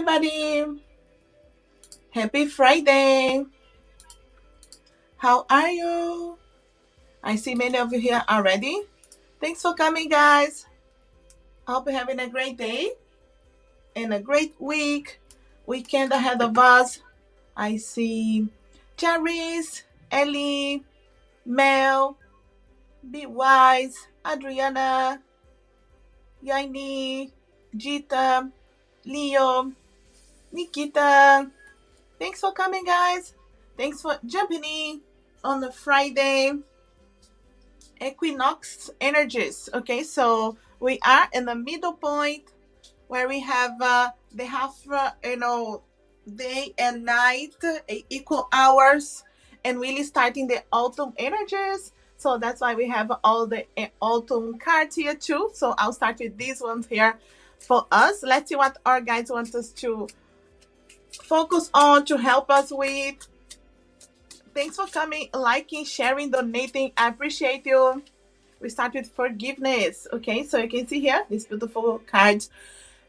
everybody. Happy Friday. How are you? I see many of you here already. Thanks for coming, guys. I hope you're having a great day and a great weekend ahead of us. I see Charis, Ellie, Mel, Be Wise, Adriana, Yaini, Jita, Leo, Nikita. Thanks for coming, guys. Thanks for jumping in on the Friday equinox energies. Okay, so we are in the middle point where we have the half, day and night, equal hours, and really starting the autumn energies. So that's why we have all the autumn cards here too. So I'll start with these ones here for us. Let's see what our guides want us to focus on to help us with. Thanks for coming, liking, sharing, donating. I appreciate you. We start with forgiveness. Okay, so you can see here these beautiful cards,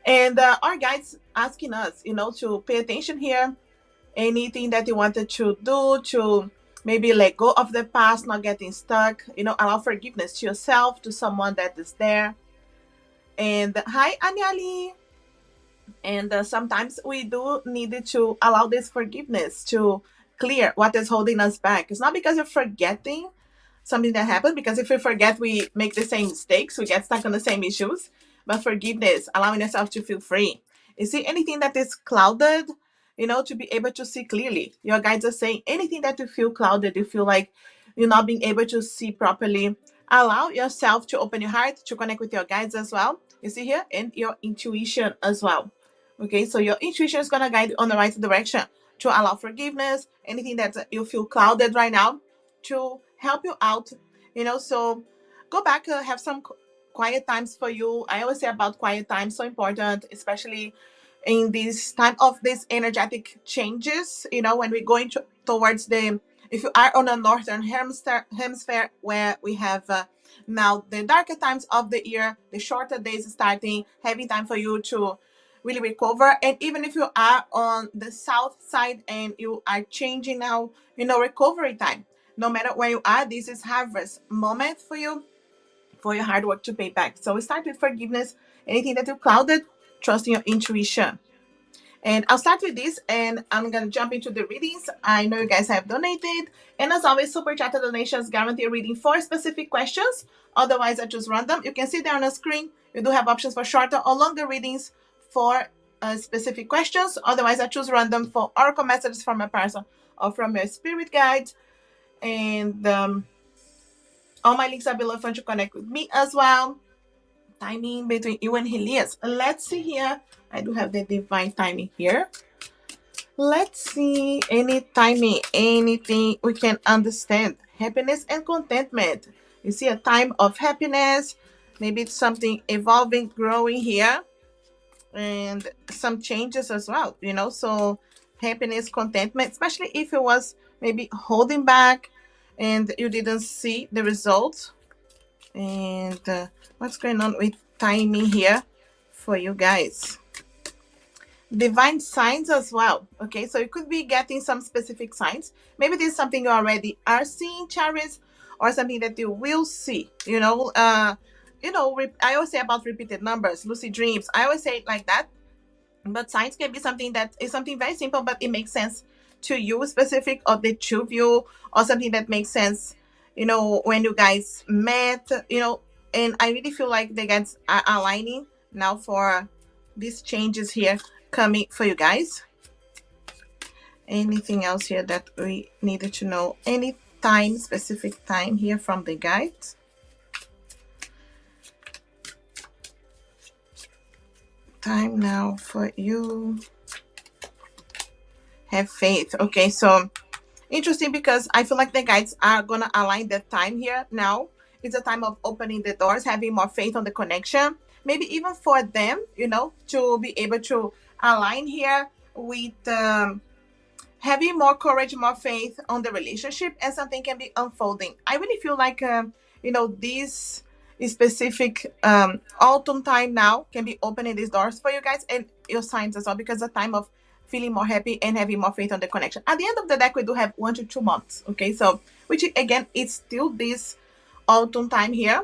and our guides asking us, to pay attention here. Anything that you wanted to do to maybe let go of the past, not getting stuck. Allow forgiveness to yourself, to someone that is there. And hi, Anyali. And sometimes we do need to allow this forgiveness to clear what is holding us back. It's not because you're forgetting something that happened, because if we forget, we make the same mistakes, we get stuck on the same issues. But forgiveness, allowing yourself to feel free. You see anything that is clouded, to be able to see clearly. Your guides are saying anything that you feel clouded, you feel like you're not being able to see properly, allow yourself to open your heart to connect with your guides as well. You see here, and your intuition as well. Okay, so your intuition is going to guide you on the right direction to allow forgiveness, anything that you feel clouded right now, to help you out. So go back, have some quiet times for you. I always say about quiet time, so important, especially in this time of these energetic changes. When we're going towards if you are on a northern hemisphere, where we have now the darker times of the year, the shorter days starting, having time for you to really recover. And even if you are on the south side and you are changing now, recovery time. No matter where you are, this is harvest moment for you, for your hard work to pay back. So we start with forgiveness. Anything that you clouded, trusting your intuition. And I'll start with this, and I'm going to jump into the readings. I know you guys have donated. And as always, super chat donations guarantee a reading for specific questions. Otherwise, I choose random. You can see there on the screen, you do have options for shorter or longer readings for specific questions. Otherwise, I choose random for oracle messages from a person or from your spirit guide. And all my links are below if you want to connect with me as well. Timing between you and Helios. Let's see here. I do have the divine timing here. Let's see any timing, anything we can understand. Happiness and contentment. You see a time of happiness. Maybe it's something evolving, growing here. And some changes as well, So happiness, contentment, especially if it was maybe holding back and you didn't see the results. And what's going on with timing here for you guys? Divine signs as well. Okay, so you could be getting some specific signs. Maybe this is something you already are seeing, Charis, or something that you will see. I always say about repeated numbers, lucid dreams. I always say it like that. But signs can be something that is something very simple, but it makes sense to you, specific, or the two of you, or something that makes sense, when you guys met, and I really feel like the guys are aligning now for these changes here coming for you guys. Anything else here that we needed to know? Any time, specific time here from the guides? Time now for you. Have faith. Okay, so interesting, because I feel like the guides are gonna align the time here now. It's a time of opening the doors, having more faith on the connection. Maybe even for them, to be able to align here with having more courage, more faith on the relationship, and something can be unfolding. I really feel like, this specific autumn time now can be opening these doors for you guys and your signs as well, because the time of feeling more happy and having more faith on the connection. At the end of the deck, we do have 1 to 2 months. Okay, so which again, it's still this autumn time here.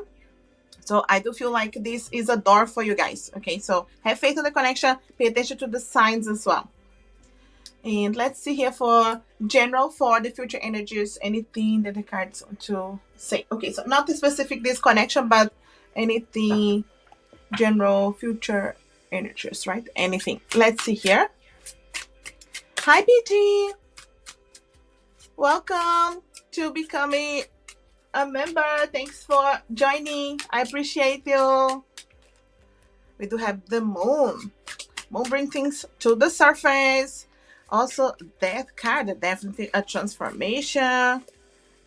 So I do feel like this is a door for you guys. Okay, so have faith on the connection, pay attention to the signs as well. And let's see here for general for the future energies, anything that the cards want to say. Okay, so not the specific this connection, but anything general future energies, right? Anything. Let's see here. Hi, PG. Welcome to becoming a member. Thanks for joining. I appreciate you. We do have the moon. Moon bring things to the surface. Also, death card, definitely a transformation.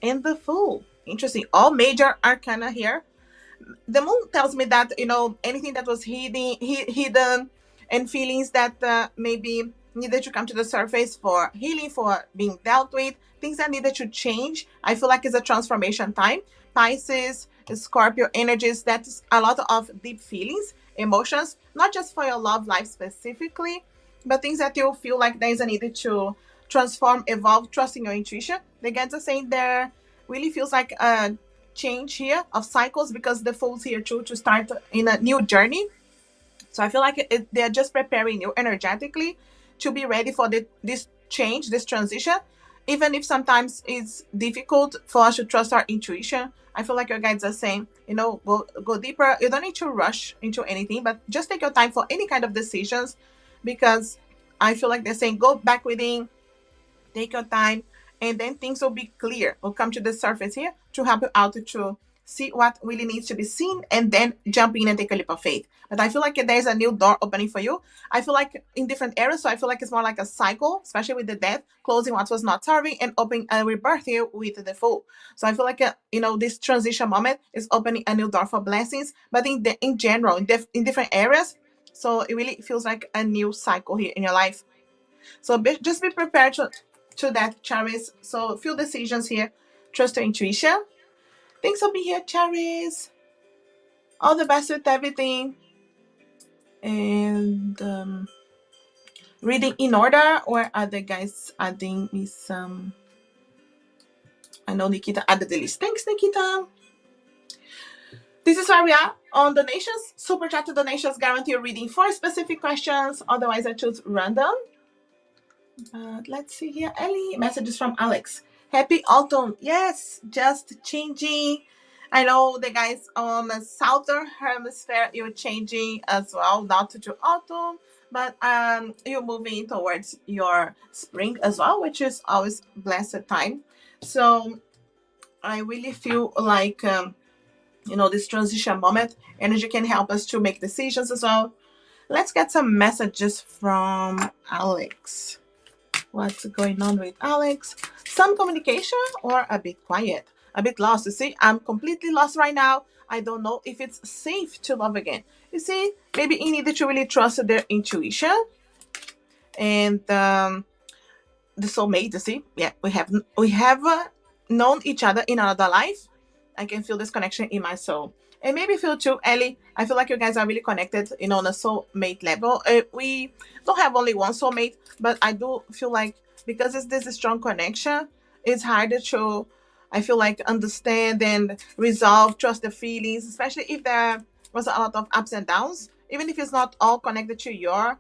And the Fool. Interesting. All major arcana here. The moon tells me that, you know, anything that was hidden and feelings that maybe needed to come to the surface for healing, for being dealt with, things that needed to change. I feel like it's a transformation time. Pisces, Scorpio energies, that's a lot of deep feelings, emotions, not just for your love life specifically, but things that you feel like there is a need to transform, evolve, trusting your intuition. They get the same there. Really feels like a change here of cycles, because the Fool's here too to start in a new journey. So I feel like they're just preparing you energetically to be ready for this change, this transition. Even if sometimes it's difficult for us to trust our intuition, I feel like your guides are saying, you know, go deeper. You don't need to rush into anything, but just take your time for any kind of decisions, because I feel like they're saying go back within, take your time, and then things will be clear, will come to the surface here to help you out to see what really needs to be seen, and then jump in and take a leap of faith. But I feel like there's a new door opening for you. I feel like in different areas, so I feel like it's more like a cycle, especially with the death, closing what was not serving and opening a rebirth here with the Fool. So I feel like you know, this transition moment is opening a new door for blessings, but in general, in different areas. So it really feels like a new cycle here in your life. So just be prepared to that, Charis. So few decisions here. Trust your intuition. Thanks for being here, Charis. All the best with everything. And reading in order, or are the guys adding me some? I know Nikita added the list. Thanks, Nikita. This is where we are on donations. Super chat to donations guarantee a reading for specific questions. Otherwise, I choose random. Let's see here. Ellie, messages from Alex. Happy autumn. Yes, just changing. I know the guys on the southern hemisphere, you're changing as well, not to autumn, but you're moving towards your spring as well, which is always blessed time. So I really feel like you know, this transition moment, energy can help us to make decisions as well. Let's get some messages from Alex. What's going on with Alex? Some communication or a bit quiet, a bit lost. You see, I'm completely lost right now. I don't know if it's safe to love again. You see, maybe you needed to really trust their intuition. And the soulmate, you see, yeah, we have known each other in another life. I can feel this connection in my soul. And maybe feel too, Ellie. I feel like you guys are really connected, you know, on a soulmate level. We don't have only one soulmate, but I do feel like because it's this strong connection, it's harder to, I feel like, understand and resolve, trust the feelings, especially if there was a lot of ups and downs, even if it's not all connected to your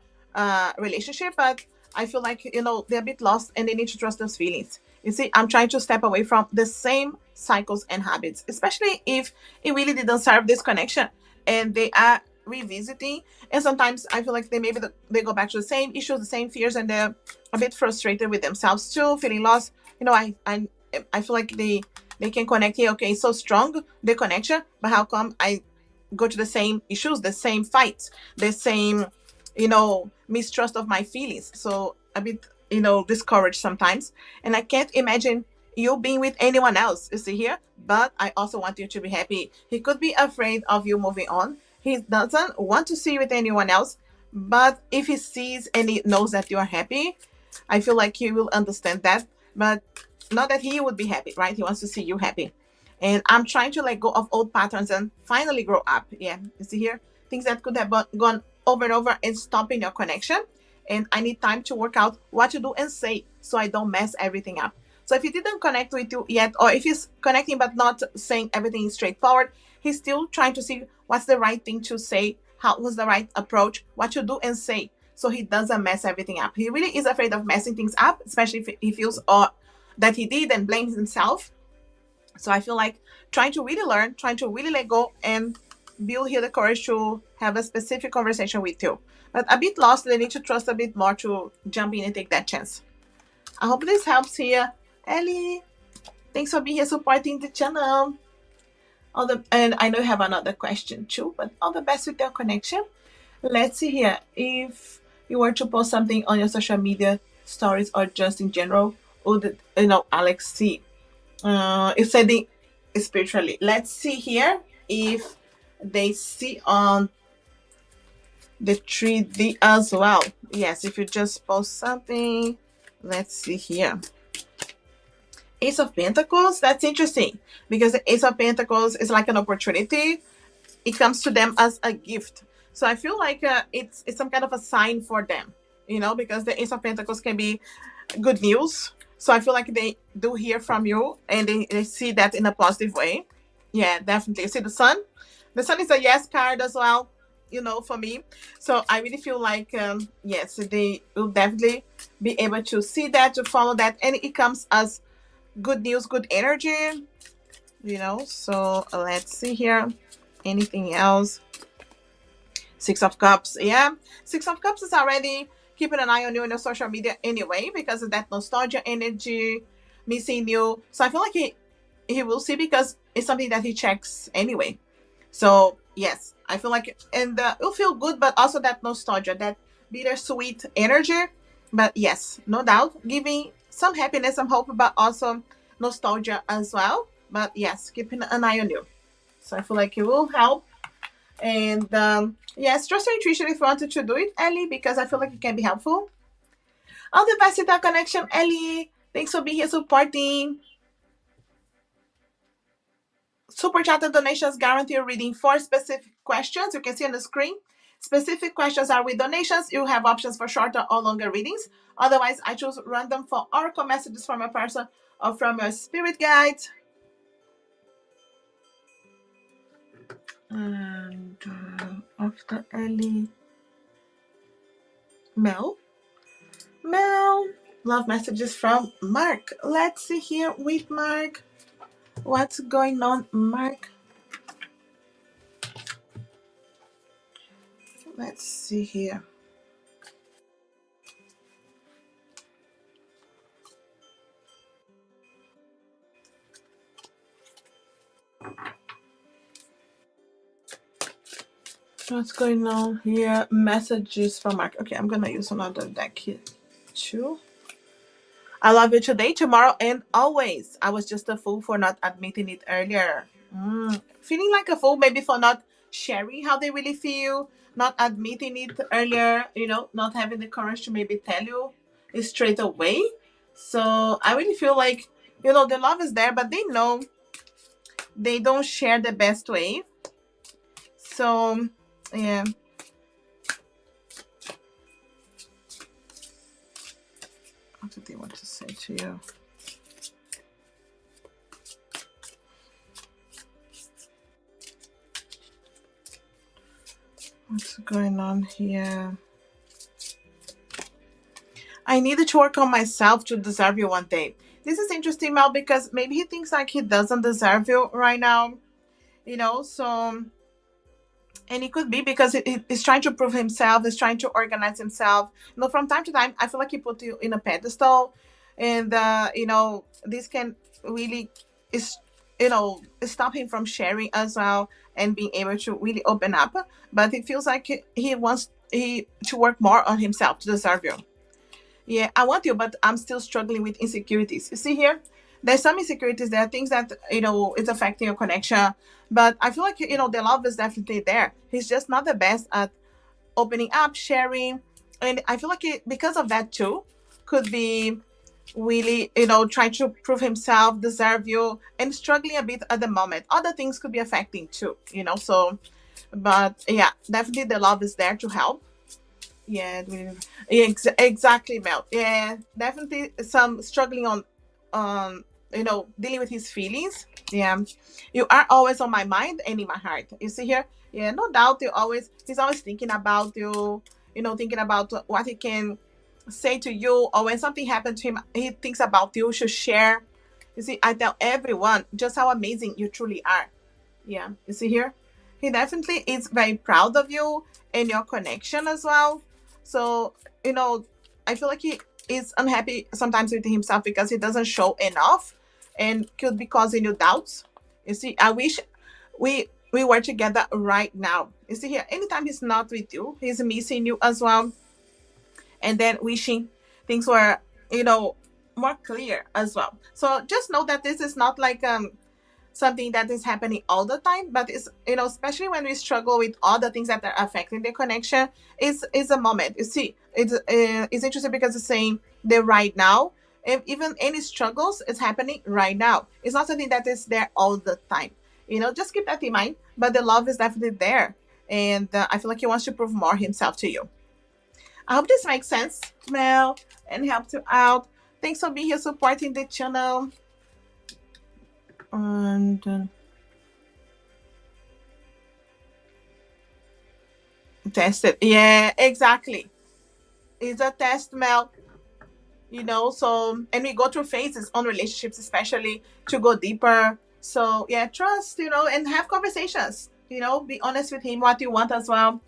relationship. But I feel like, you know, they're a bit lost and they need to trust those feelings. You see, I'm trying to step away from the same cycles and habits, especially if it really didn't serve this connection and they are revisiting. And sometimes I feel like they go back to the same issues, the same fears, and they're a bit frustrated with themselves too, feeling lost. You know, I feel like they can connect here. Okay, so strong the connection, but how come I go to the same issues, the same fights, the same, you know, mistrust of my feelings? So a bit, you know, discouraged sometimes. And I can't imagine you being with anyone else, you see here. But I also want you to be happy. He could be afraid of you moving on. He doesn't want to see you with anyone else. But if he sees and he knows that you are happy, I feel like he will understand that. But not that he would be happy, right? He wants to see you happy. And I'm trying to let go of old patterns and finally grow up. Yeah, you see here, things that could have gone over and over and stopping your connection. And I need time to work out what to do and say so I don't mess everything up. So if he didn't connect with you yet, or if he's connecting but not saying everything straightforward, he's still trying to see what's the right thing to say, how was the right approach, what to do and say, so he doesn't mess everything up. He really is afraid of messing things up, especially if he feels that he did and blames himself. So I feel like trying to really learn, trying to really let go and build here the courage to have a specific conversation with you. But a bit lost, they need to trust a bit more to jump in and take that chance. I hope this helps here. Ellie, thanks for being here supporting the channel. And I know you have another question too, but all the best with your connection. Let's see here. If you were to post something on your social media stories or just in general, would Alex see? It's sending spiritually. Let's see here if they see on the 3D as well. Yes, if you just post something, let's see here. Ace of Pentacles, that's interesting because the Ace of Pentacles is like an opportunity. It comes to them as a gift. So I feel like it's some kind of a sign for them, because the Ace of Pentacles can be good news. So I feel like they do hear from you and they see that in a positive way. Yeah, definitely. You see the sun? The sun is a yes card as well, for me. So I really feel like, yes, they will definitely be able to see that, to follow that. And it comes as good news, good energy, So let's see here. Anything else? Six of Cups. Yeah. Six of Cups is already keeping an eye on you on your social media anyway because of that nostalgia energy, missing you. So I feel like he will see because it's something that he checks anyway. So yes, I feel like, and it'll feel good, but also that nostalgia, that bittersweet energy. But yes, no doubt, giving some happiness, some hope, but also nostalgia as well. But yes, keeping an eye on you. So I feel like it will help. And yes, trust your intuition if you wanted to do it, Ellie, because I feel like it can be helpful. All the best with that connection, Ellie. Thanks for being here supporting. Super chat and donations guarantee a reading for specific questions. You can see on the screen. Specific questions are with donations. You have options for shorter or longer readings. Otherwise, I choose random for oracle messages from a person or from your spirit guide. And after Ellie, Mel, love messages from Mark. Let's see here with Mark. What's going on, Mark? Let's see here. What's going on here? Messages from Mark. Okay, I'm gonna use another deck here too. I love you today, tomorrow, and always. I was just a fool for not admitting it earlier. Feeling like a fool, maybe for not sharing how they really feel, not admitting it earlier, not having the courage to maybe tell you it straight away. So I really feel like, the love is there, but they know they don't share the best way. So, yeah. What do they want to say to you? What's going on here? I needed to work on myself to deserve you one day. This is interesting, Mel, because maybe he thinks like he doesn't deserve you right now. So... And it could be because he's trying to prove himself, he's trying to organize himself. From time to time, I feel like he put you in a pedestal. And, this can really, stop him from sharing as well and being able to really open up. But it feels like he wants to work more on himself to deserve you. Yeah, I want you, but I'm still struggling with insecurities. You see here? There's some insecurities. There are things that, it's affecting your connection. But I feel like, the love is definitely there. He's just not the best at opening up, sharing. And I feel like because of that too, could be really, trying to prove himself, deserve you, and struggling a bit at the moment. Other things could be affecting too, so, but yeah, definitely the love is there to help. Yeah, exactly, Mel. Yeah, definitely some struggling on dealing with his feelings. Yeah, you are always on my mind and in my heart. You see here. Yeah, no doubt. He's always thinking about you. Thinking about what he can say to you, or when something happened to him, he thinks about you. Should share. You see, I tell everyone just how amazing you truly are. Yeah, you see here? He definitely is very proud of you and your connection as well. So, you know, I feel like he is unhappy sometimes with himself because he doesn't show enough and could be causing you doubts. You see, I wish we were together right now. You see here, anytime he's not with you, he's missing you as well. And then wishing things were, you know, more clear as well. So just know that this is not like something that is happening all the time, but it's, especially when we struggle with all the things that are affecting the connection, is a moment. You see, it's interesting because it's saying the right now. If even any struggles is happening right now, it's not something that is there all the time. Just keep that in mind. But the love is definitely there, and I feel like he wants to prove more himself to you. I hope this makes sense, Mel, and helped you out. Thanks for being here supporting the channel. And test it. Yeah, exactly. It's a test, Mel. So, and we go through phases on relationships, especially to go deeper. So, yeah, trust, and have conversations. Be honest with him what you want as well.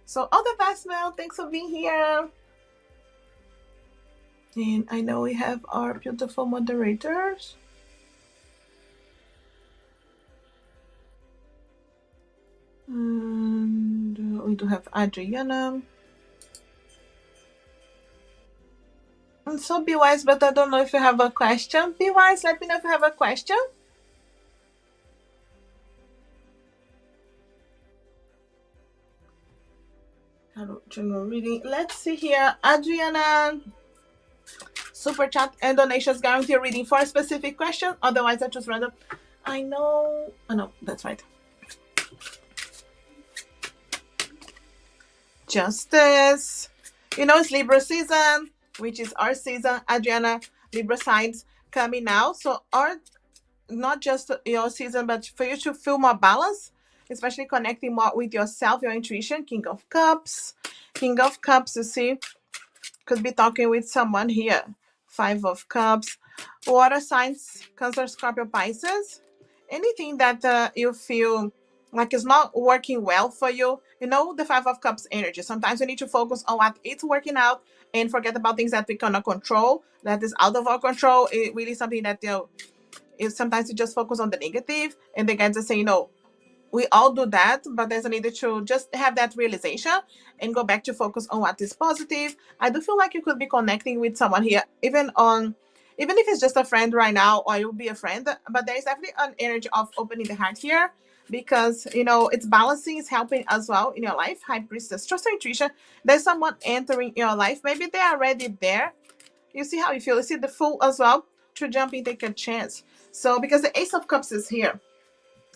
So, all the best, Mel. Thanks for being here. And I know we have our beautiful moderators. And we do have Adriana. And so be wise, but I don't know if you have a question. Be wise, let me know if you have a question. Hello, general reading. Let's see here. Adriana. Super chat and donations guarantee reading for a specific question. Otherwise, I just random. I know. Oh, no, that's right. Justice. It's Libra season, which is our season. Adriana, Libra signs coming now. So, our not just your season, but for you to feel more balance, especially connecting more with yourself, your intuition. King of Cups. King of Cups, you see, could be talking with someone here. Five of Cups. Water signs, Cancer, Scorpio, Pisces. Anything that you feel like is not working well for you, the Five of Cups energy. Sometimes we need to focus on what is working out and forget about things that we cannot control, that is out of our control. It really something that, is sometimes you just focus on the negative, and the guys are saying, we all do that, but there's a need to just have that realization and go back to focus on what is positive. I do feel like you could be connecting with someone here, even if it's just a friend right now, or you'll be a friend, but there is definitely an energy of opening the heart here, because it's balancing, is helping as well in your life. High Priestess, trust your intuition. There's someone entering your life, maybe they are already there. You see how you feel. You see the Fool as well, to jump in, take a chance. So because the Ace of Cups is here,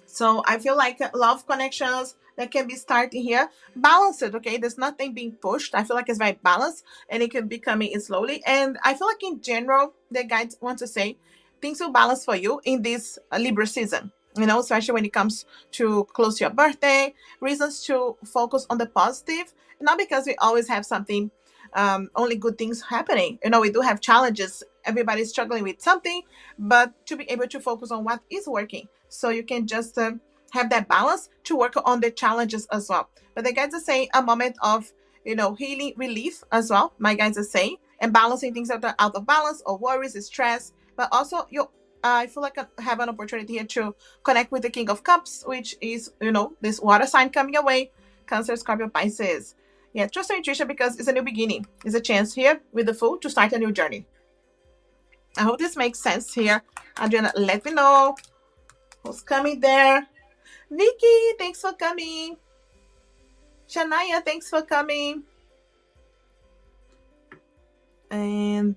so I feel like love connections that can be starting here. Balance it, okay? There's nothing being pushed. I feel like it's very balanced, and it can be coming in slowly. And I feel like in general, the guides want to say things will balance for you in this Libra season. Especially when it comes to close to your birthday, reasons to focus on the positive. Not because we always have something, only good things happening. We do have challenges. Everybody's struggling with something, but to be able to focus on what is working, so you can just have that balance to work on the challenges as well. But the guys are saying a moment of healing, relief as well. My guys are saying, and balancing things that are out of balance or worries, stress. But also I feel like I have an opportunity here to connect with the King of Cups, which is this water sign coming away. Cancer, Scorpio, Pisces. Yeah, trust your intuition, because it's a new beginning. It's a chance here with the Fool to start a new journey. I hope this makes sense here. Adriana, let me know who's coming there. Vicky, thanks for coming. Shania, thanks for coming. And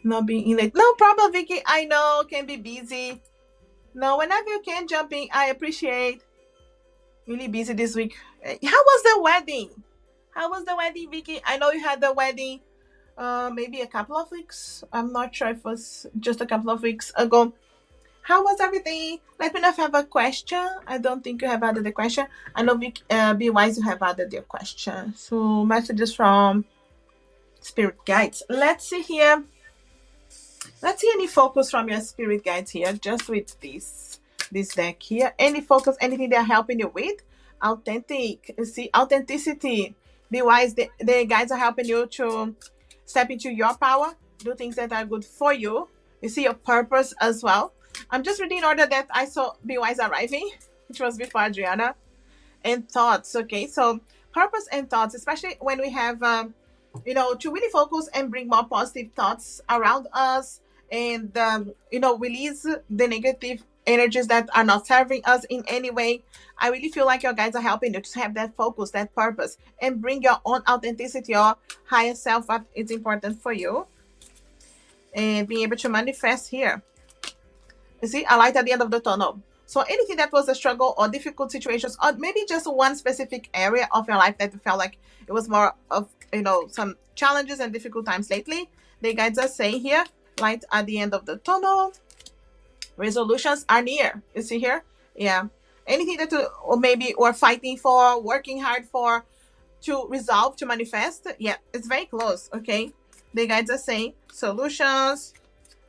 Not being in late. No problem, Vicky. I know can be busy. No, whenever you can jump in, I appreciate. Really busy this week. How was the wedding? How was the wedding, Vicky? I know you had the wedding maybe a couple of weeks. I'm not sure if it was just a couple of weeks ago. How was everything? Let me know if you have a question. I don't think you have added the question. I know Be Wise, you have added your question. So messages from spirit guides. Let's see here. Let's see any focus from your spirit guides here, just with this deck here. Any focus, anything they're helping you with? Authentic. You see, authenticity. Be wise. The guides are helping you to step into your power, do things that are good for you. You see your purpose as well. I'm just reading in order that I saw Be Wise arriving, which was before Adriana. And thoughts. Okay, so purpose and thoughts, especially when we have to really focus and bring more positive thoughts around us, and release the negative energies that are not serving us in any way. I really feel like your guides are helping you to have that focus, that purpose, and bring your own authenticity, your higher self, what is important for you, and being able to manifest here. You see, a light at the end of the tunnel. So anything that was a struggle or difficult situations, or maybe just one specific area of your life that you felt like it was more of, some challenges and difficult times lately, the guides are saying here, light at the end of the tunnel, resolutions are near. You see here? Yeah. Anything that you, or maybe we're fighting for, working hard for, to resolve, to manifest, yeah, it's very close, okay? The guides are saying solutions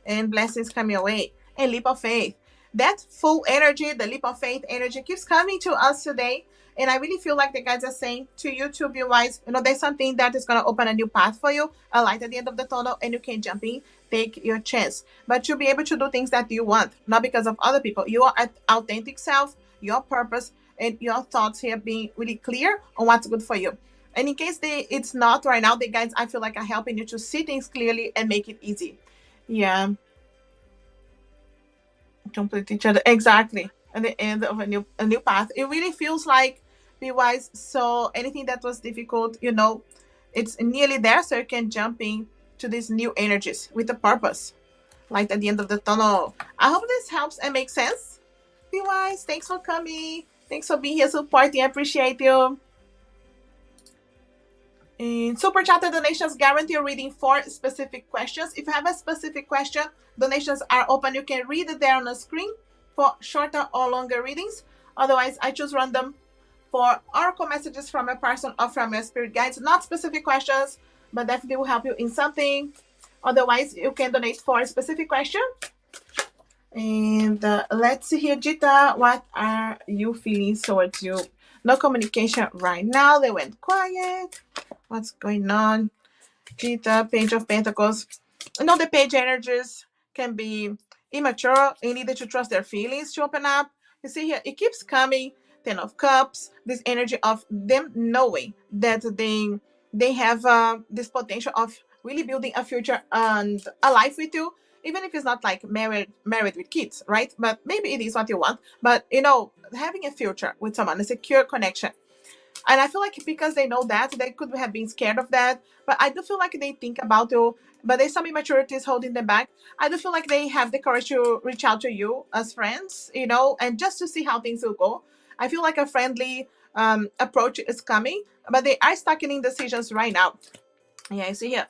and blessings come your way. And leap of faith. That full energy, the leap of faith energy keeps coming to us today. And I really feel like the guides are saying to you to be wise. There's something that is going to open a new path for you, a light at the end of the tunnel, and you can jump in, take your chance. But you'll be able to do things that you want, not because of other people. Your authentic self, your purpose, and your thoughts here being really clear on what's good for you. And in case it's not right now, the guides, I feel like, are helping you to see things clearly and make it easy. Yeah. Complete each other exactly at the end of a new path. It really feels like, be wise, so anything that was difficult, it's nearly there, so you can jump in to these new energies with a purpose, like at the end of the tunnel. I hope this helps and makes sense. Be wise, thanks for coming, thanks for being here, supporting. I appreciate you. In Super Chatter donations guarantee reading 4 specific questions. If you have a specific question, donations are open. You can read it there on the screen for shorter or longer readings. Otherwise, I choose random for oracle messages from a person or from your spirit guides. Not specific questions, but definitely will help you in something. Otherwise, you can donate for a specific question. And let's see here, Jita, what are you feeling towards you? No communication right now. They went quiet. What's going on? Jita, Page of Pentacles. The page energies can be immature. You need to trust their feelings to open up. You see here, it keeps coming. 10 of Cups. This energy of them knowing that they have this potential of really building a future and a life with you, even if it's not like married with kids, right? But maybe it is what you want. But having a future with someone, a secure connection. And I feel like because they know that, they could have been scared of that. But I do feel like they think about you, but there's some immaturities holding them back. I do feel like they have the courage to reach out to you as friends, and just to see how things will go. I feel like a friendly approach is coming, but they are stuck in indecisions right now. Yeah, you see here.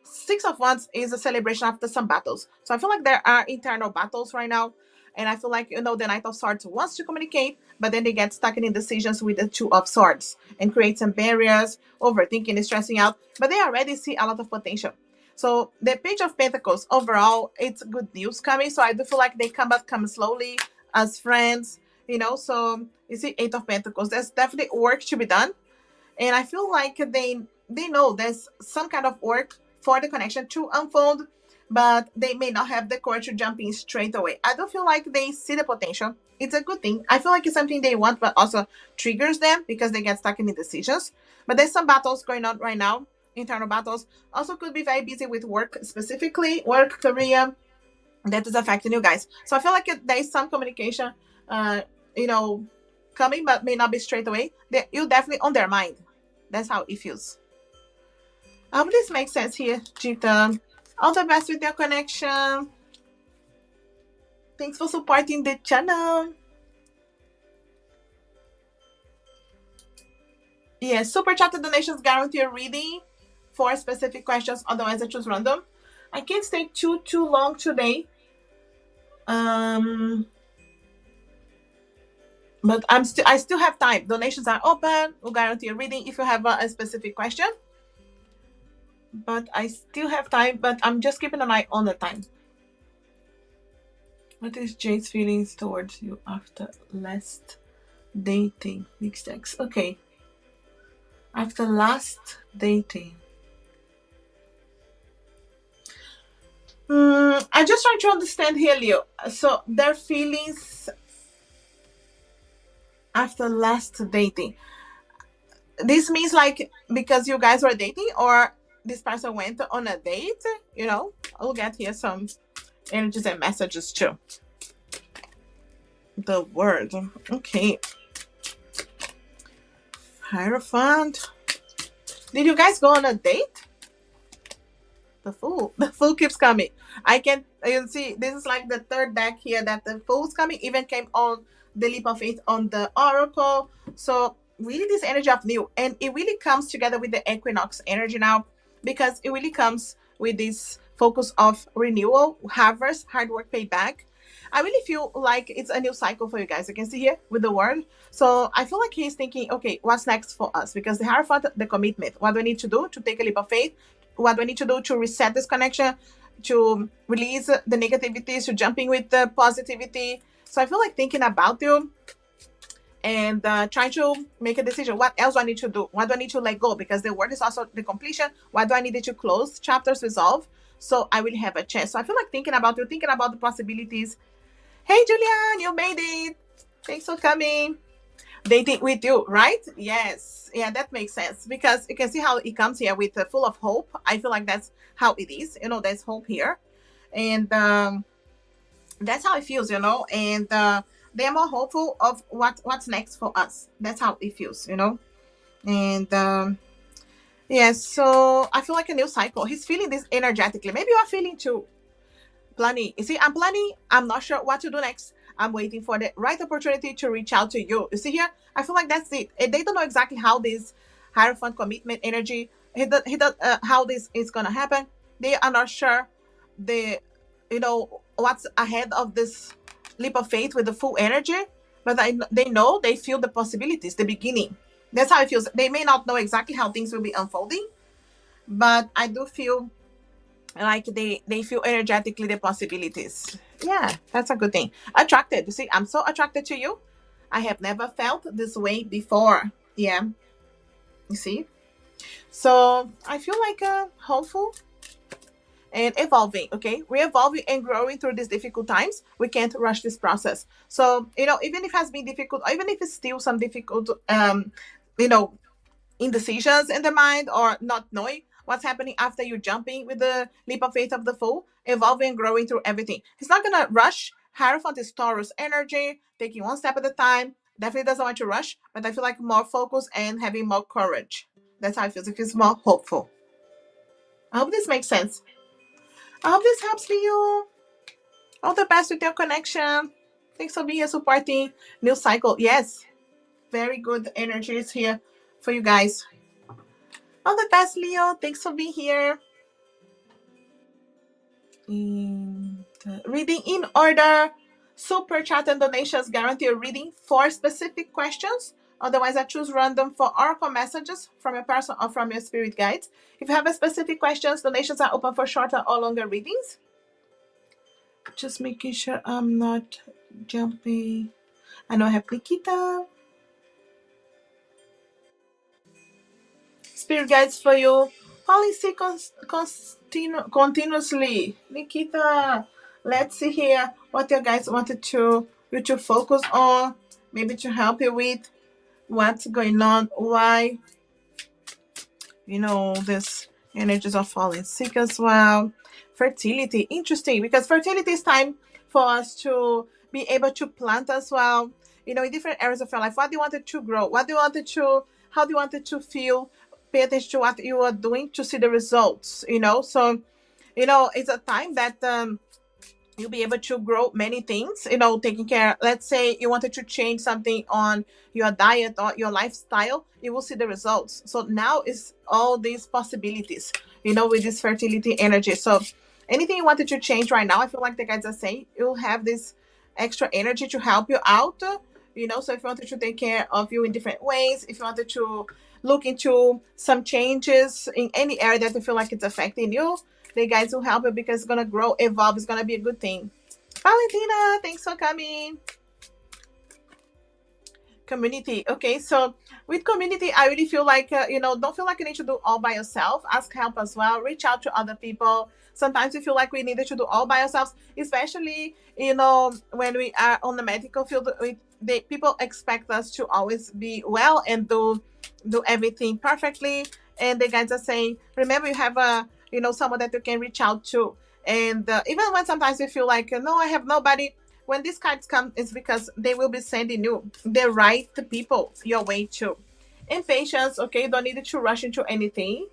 6 of Wands is a celebration after some battles. So I feel like there are internal battles right now. And I feel like, the Knight of Swords wants to communicate, but then they get stuck in indecisions with the 2 of Swords and create some barriers, overthinking and stressing out. But they already see a lot of potential. So the Page of Pentacles, overall, it's good news coming. So I do feel like they come slowly as friends, So you see 8 of Pentacles. There's definitely work to be done. And I feel like they know there's some kind of work for the connection to unfold, but they may not have the courage to jump in straight away. I don't feel like they see the potential. It's a good thing. I feel like it's something they want, but also triggers them because they get stuck in the decisions. But there's some battles going on right now, internal battles. Also could be very busy with work, specifically work, career, that is affecting you guys. So I feel like there is some communication, coming, but may not be straight away. You're definitely on their mind. That's how it feels. I hope this makes sense here, Jita. All the best with your connection. Thanks for supporting the channel. Yes, super chat donations guarantee a reading for specific questions. Otherwise, I choose random. I can't stay too long today. But I still have time. Donations are open. We'll guarantee a reading if you have a specific question. But I still have time. But I'm just keeping an eye on the time. What is Jade's feelings towards you after last dating? Mixed text. Okay. After last dating. I just trying to understand here, Leo. So their feelings after last dating. This means like because you guys were dating, or this person went on a date. You know, I'll get here some energies and messages too. The word. Okay. Hierophant. Did you guys go on a date? The Fool. The Fool keeps coming. I can, you see, this is like the third deck here that the Fool's coming. Even came on the Leap of Faith on the Oracle. So really this energy of new. And it really comes together with the Equinox energy now, because it really comes with this focus of renewal, harvest, hard work paid back. I really feel like it's a new cycle for you guys. You can see here with the word. So I feel like he's thinking, okay, what's next for us? Because the Hierophant, the commitment. What do we need to do to take a leap of faith? What do we need to do to reset this connection, to release the negativities, to jumping with the positivity? So I feel like thinking about you and trying to make a decision. What else do I need to do? What do I need to let go? Because the word is also the completion. What do I need to close chapters, resolve? So I will have a chance. So I feel like thinking about you, thinking about the possibilities. Hey, Julian, you made it. Thanks for coming. Dating with you, right? Yes. Yeah, that makes sense, because you can see how it comes here with full of hope. I feel like that's how it is. You know, there's hope here. And that's how it feels, you know. And they're more hopeful of what's next for us. That's how it feels, you know. And yeah, so I feel like a new cycle. He's feeling this energetically. Maybe you are feeling too. Planning. You see, I'm planning. I'm not sure what to do next. I'm waiting for the right opportunity to reach out to you. You see here? I feel like that's it. They don't know exactly how this Hierophant commitment energy, how this is gonna happen. They are not sure the, you know, what's ahead of this leap of faith with the full energy. But they know, they feel the possibilities, the beginning. That's how it feels. They may not know exactly how things will be unfolding, but I do feel like they feel energetically the possibilities. Yeah, that's a good thing. Attracted. You see, I'm so attracted to you. I have never felt this way before. Yeah, you see. So I feel like hopeful and evolving. Okay, we're evolving and growing through these difficult times. We can't rush this process. So, you know, even if it has been difficult, or even if it's still some difficult you know, indecisions in the mind, or not knowing what's happening after you jumping with the leap of faith of the Fool, evolving, growing through everything. He's not gonna rush. Hierophant is Taurus energy, taking one step at a time. Definitely doesn't want to rush, but I feel like more focus and having more courage. That's how it feels. It feels more hopeful. I hope this makes sense. I hope this helps you. All the best with your connection. Thanks for being here supporting new cycle. Yes, very good energies here for you guys. All the best, Leo. Thanks for being here. Reading in order. Super chat and donations guarantee a reading for specific questions. Otherwise, I choose random for oracle messages from your person or from your spirit guides. If you have a specific questions, donations are open for shorter or longer readings. Just making sure I'm not jumping. I know I have Nikita. Spirit guides for you. Policy continuously. Nikita, let's see here what your guys wanted you to focus on. Maybe to help you with what's going on. Why, you know, this energies are falling sick as well. Fertility, interesting, because fertility is time for us to be able to plant as well, you know, in different areas of your life. What do you want it to grow? What do you want it to, how do you want it to feel? Pay attention to what you are doing to see the results, you know. So it's a time that you'll be able to grow many things, taking care. Let's say you wanted to change something on your diet or your lifestyle, you will see the results. So now is all these possibilities, with this fertility energy. So anything you wanted to change right now, I feel like the guys are saying you'll have this extra energy to help you out. So if you wanted to take care of you in different ways, if you wanted to look into some changes in any area that you feel like it's affecting you, the guys will help you, because it's gonna grow, evolve. It's gonna be a good thing. Valentina, thanks for coming. Community. Okay, so with community, I really feel like don't feel like you need to do all by yourself. Ask help as well. Reach out to other people. Sometimes we feel like we needed to do all by ourselves, especially when we are on the medical field. People expect us to always be well and do everything perfectly. And the guys are saying, remember, you have someone that you can reach out to. And even when sometimes we feel like, no, I have nobody, when these cards come, it's because they will be sending you the right people your way too. And patience, okay, you don't need to rush into anything.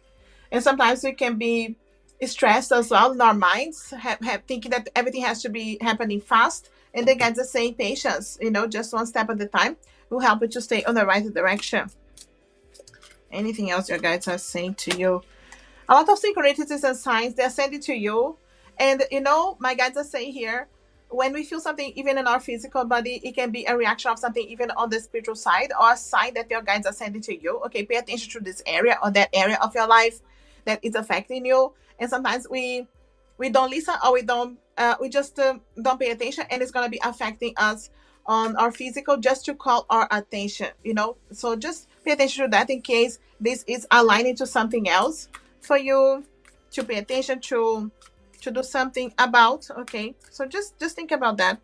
And sometimes we can be stressed as well in our minds, have thinking that everything has to be happening fast. And the guys are saying patience, just one step at a time will help you to stay on the right direction. Anything else your guides are saying to you? A lot of synchronicities and signs, they're sending to you. And my guides are saying here, when we feel something even in our physical body, it can be a reaction of something even on the spiritual side, or a sign that your guides are sending to you. Okay, pay attention to this area or that area of your life that is affecting you. And sometimes we don't listen, or we just don't pay attention, and it's going to be affecting us on our physical, just to call our attention. So just pay attention to that, in case this is aligning to something else for you to pay attention to do something about. Okay, so just think about that.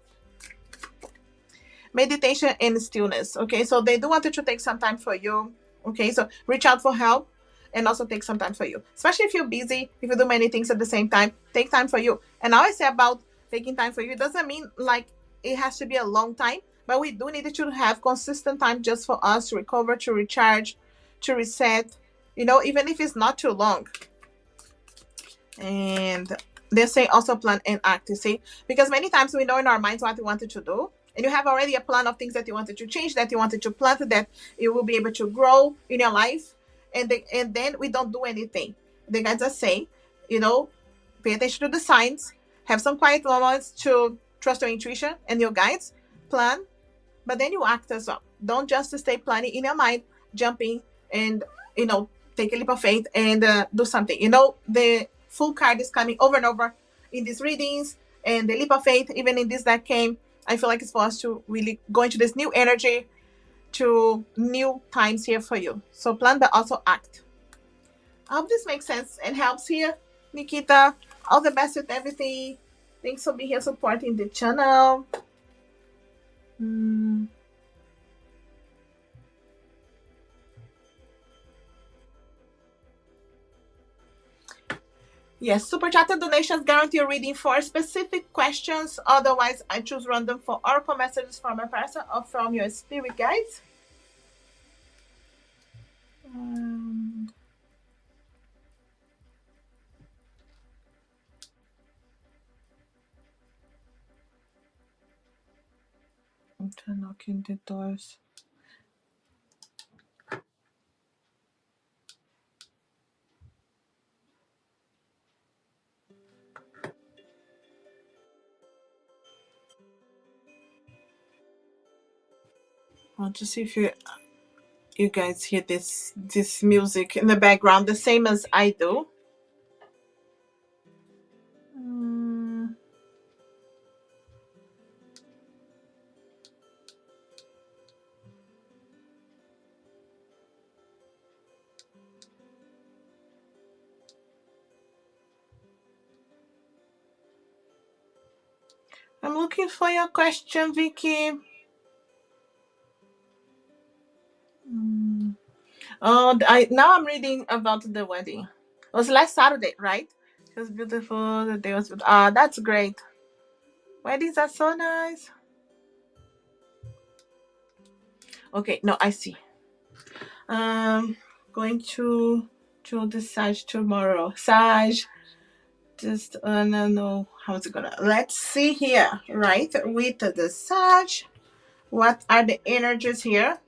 Meditation and stillness. Okay, so they do want you to take some time for you. Okay, so reach out for help, and also take some time for you, especially if you're busy, if you do many things at the same time. Take time for you. And I always say about taking time for you, it doesn't mean like it has to be a long time, but we do need to have consistent time just for us to recover, to recharge, to reset, even if it's not too long. And they say also plan and act, you see, because many times we know in our minds what we wanted to do, and you have already a plan of things that you wanted to change, that you wanted to plant, that you will be able to grow in your life, and then we don't do anything. The guides are saying, pay attention to the signs, have some quiet moments to trust your intuition and your guides, plan, but then you act as well. Don't just stay planning in your mind, jumping, and take a leap of faith and do something. The full card is coming over and over in these readings, and the leap of faith, even in this that came, I feel like it's for us to really go into this new energy, to new times here for you. So plan, but also act. I hope this makes sense and helps here, Nikita. All the best with everything. Thanks for being here supporting the channel. Yes, super chat and donations guarantee a reading for specific questions. Otherwise, I choose random for oracle messages from a person or from your spirit guides. I'm knocking the doors. I'll just see if you guys hear this music in the background, the same as I do. I'm looking for your question, Vicky. Oh, now I'm reading about the wedding. It was last Saturday, right? It was beautiful. The day was beautiful. Ah, that's great. Weddings are so nice. Okay, no, I see. Going to the Sag tomorrow. Sag Just wanna know how's it gonna. Let's see here, right? With the Sag, what are the energies here?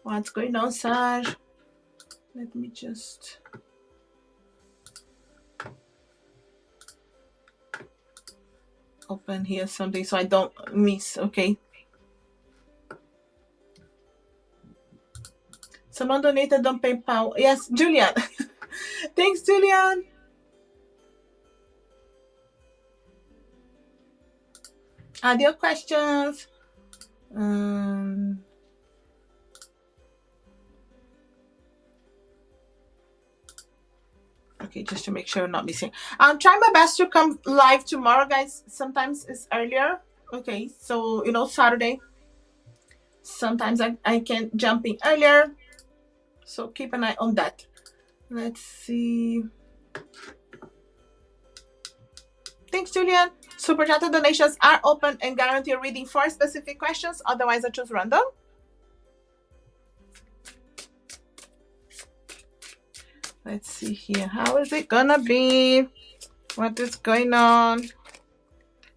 What's going on, Sag? Let me just open here something so I don't miss. Okay. Someone donated on PayPal. Yes, Julian. Thanks, Julian. Add your questions. Um, okay, just to make sure I'm not missing. I'm trying my best to come live tomorrow, guys. Sometimes it's earlier. Okay, so Saturday. Sometimes I can jump in earlier. So keep an eye on that. Let's see. Thanks, Julian. Super chat donations are open and guarantee reading for specific questions. Otherwise, I choose random. Let's see here. How is it gonna be? What is going on?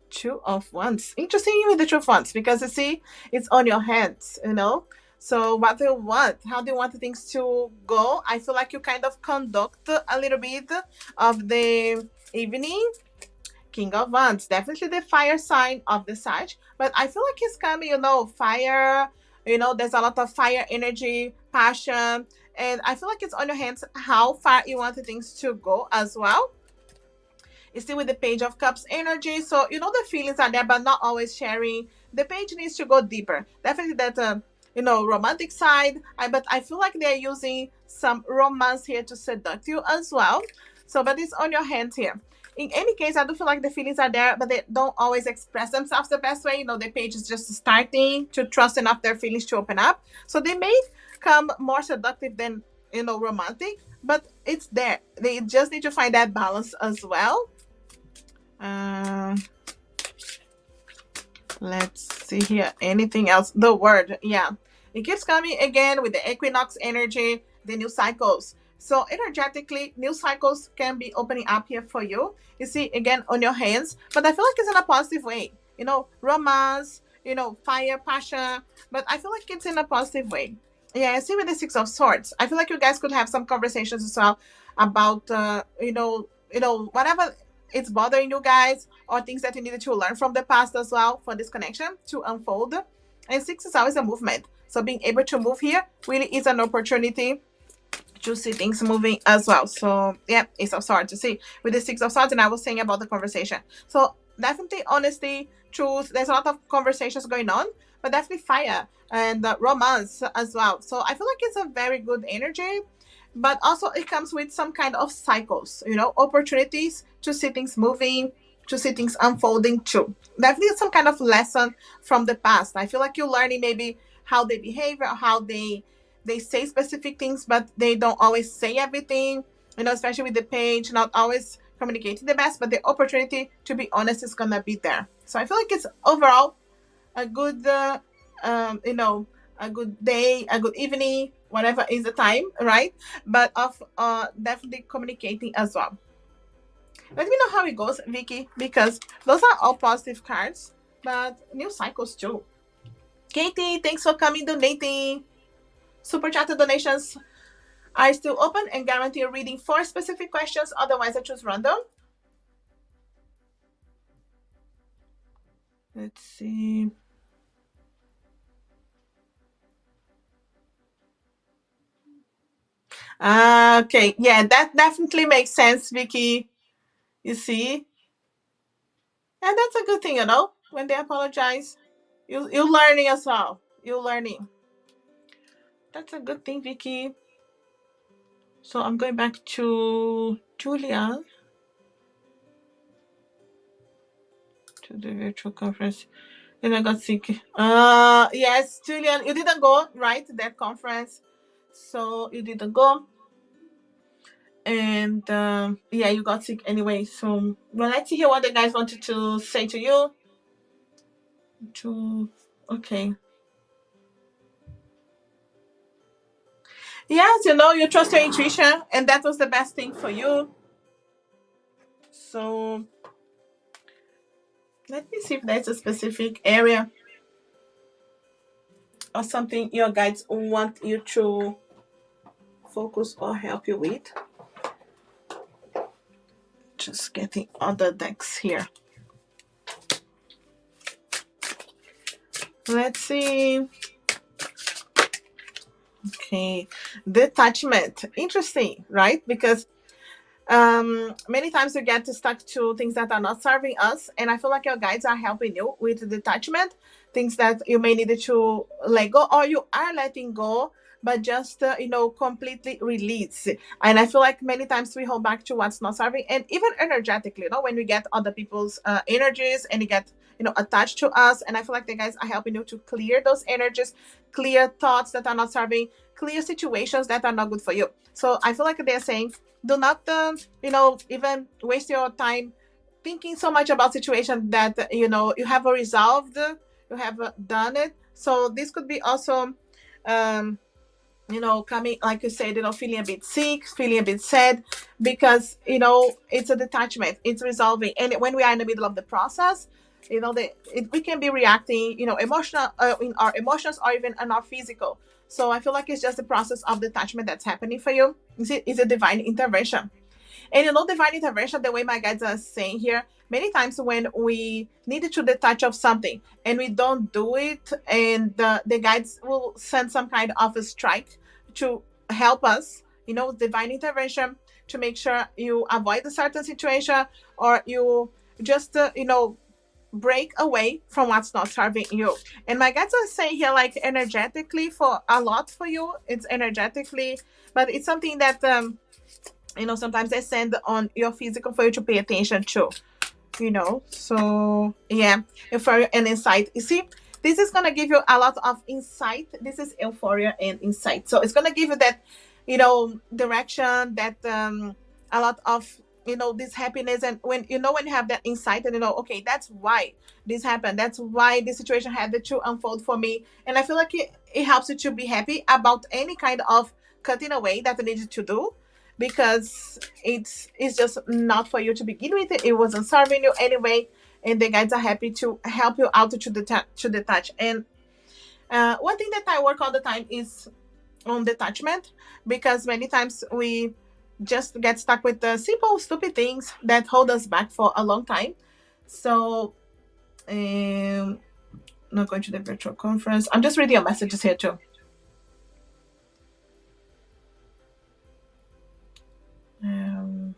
Two of Wands. Interesting with the Two of Wands because you see, it's on your hands, So what do you want? How do you want things to go? I feel like you kind of conduct a little bit of the evening. King of Wands, definitely the fire sign of the Sag, but I feel like it's coming, fire, there's a lot of fire energy, passion, and I feel like it's on your hands how far you want the things to go as well. It's still with the Page of Cups energy, so the feelings are there, but not always sharing. The page needs to go deeper. Definitely that, romantic side, but I feel like they're using some romance here to seduce you as well. So, but it's on your hands here. In any case, I do feel like the feelings are there, but they don't always express themselves the best way. The page is just starting to trust enough their feelings to open up. So they may come more seductive than, romantic, but it's there. They just need to find that balance as well. Let's see here. Anything else? The word. Yeah. It keeps coming again with the equinox energy, the new cycles. So energetically, new cycles can be opening up here for you. You see, again, on your hands. But I feel like it's in a positive way. Romance, fire, passion. But I feel like it's in a positive way. Yeah, I see with the Six of Swords. I feel like you guys could have some conversations as well about, whatever it's bothering you guys or things that you needed to learn from the past as well for this connection to unfold. And six is always a movement. So being able to move here really is an opportunity to see things moving as well. So yeah, Ace of Swords to see with the Six of Swords, and I was saying about the conversation. So definitely honesty, truth. There's a lot of conversations going on, but definitely fire and romance as well. So I feel like it's a very good energy, but also it comes with some kind of cycles, opportunities to see things moving, to see things unfolding too. Definitely some kind of lesson from the past. I feel like you're learning maybe how they behave or how they say specific things, but they don't always say everything, especially with the page, not always communicating the best, but the opportunity to be honest is gonna be there. So I feel like it's overall a good, a good day, a good evening, whatever is the time, right? But of definitely communicating as well. Let me know how it goes, Vicky, because those are all positive cards, but new cycles too. Katie, thanks for coming, donating. Super chat donations are still open and guarantee a reading for specific questions. Otherwise, I choose random. Let's see. Okay, yeah, that definitely makes sense, Vicky. You see, and that's a good thing, when they apologize. You're learning as well. You're learning. That's a good thing, Vicky. So I'm going back to Julia to the virtual conference. And I got sick. Yes, Julian, you didn't go, right? To that conference. So you didn't go. And yeah, you got sick anyway. So well, let's hear what the guys wanted to say to you. Okay. Yes, you trust your intuition, and that was the best thing for you. So let me see if there's a specific area or something your guides want you to focus or help you with. Just getting other decks here. Let's see. Okay, detachment. Interesting, right? Because many times we get stuck to things that are not serving us, and I feel like your guides are helping you with detachment, things that you may need to let go or you are letting go, but just completely release. And I feel like many times we hold back to what's not serving, and even energetically, when we get other people's energies and you get attached to us. And I feel like the guys are helping you to clear those energies, clear thoughts that are not serving, clear situations that are not good for you. So I feel like they're saying, do not even waste your time thinking so much about situation that you have resolved, you have done it. So this could be also um coming, like you said, feeling a bit sick, feeling a bit sad, because it's a detachment, it's resolving. And when we are in the middle of the process, we can be reacting emotional in our emotions or even in our physical. So I feel like it's just the process of detachment that's happening for you. It's a divine intervention. And divine intervention, the way my guides are saying here, many times when we needed to detach of something and we don't do it, and the guides will send some kind of a strike to help us, divine intervention, to make sure you avoid a certain situation, or you just, break away from what's not serving you. And my guides are saying here, like energetically, for a lot for you, it's energetically, but it's something that sometimes they send on your physical for you to pay attention to. So yeah, euphoria and insight. You see, this is going to give you a lot of insight. This is euphoria and insight, so it's going to give you that direction, that a lot of this happiness. And when you have that insight, and okay, that's why this happened, that's why this situation had to unfold for me. And I feel like it helps you to be happy about any kind of cutting away that you needed to do, because it's just not for you to begin with. It wasn't serving you anyway, and the guides are happy to help you out to detach. And one thing that I work all the time is on detachment, because many times we just get stuck with the simple stupid things that hold us back for a long time. So not going to the virtual conference, I'm just reading your messages here too. um,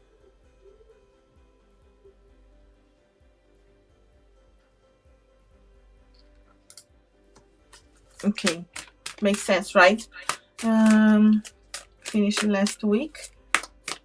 okay, makes sense, right? Finished last week.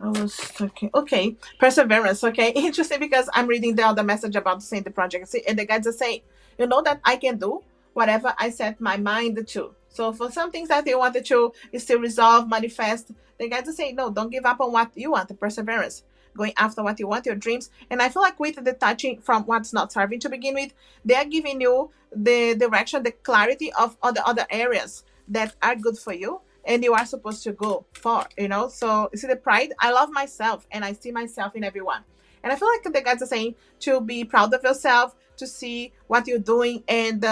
I was talking. Okay, perseverance. Okay, interesting, because I'm reading the other message about saying the project. See, and the guys are saying, that I can do whatever I set my mind to. So for some things that you wanted to still resolve, manifest, the guys are saying, no, don't give up on what you want. The perseverance, going after what you want, your dreams. And I feel like with the touching from what's not serving to begin with, they are giving you the direction, the clarity of all the other areas that are good for you and you are supposed to go for. So you see the pride, I love myself and I see myself in everyone. And I feel like the guys are saying to be proud of yourself, to see what you're doing, and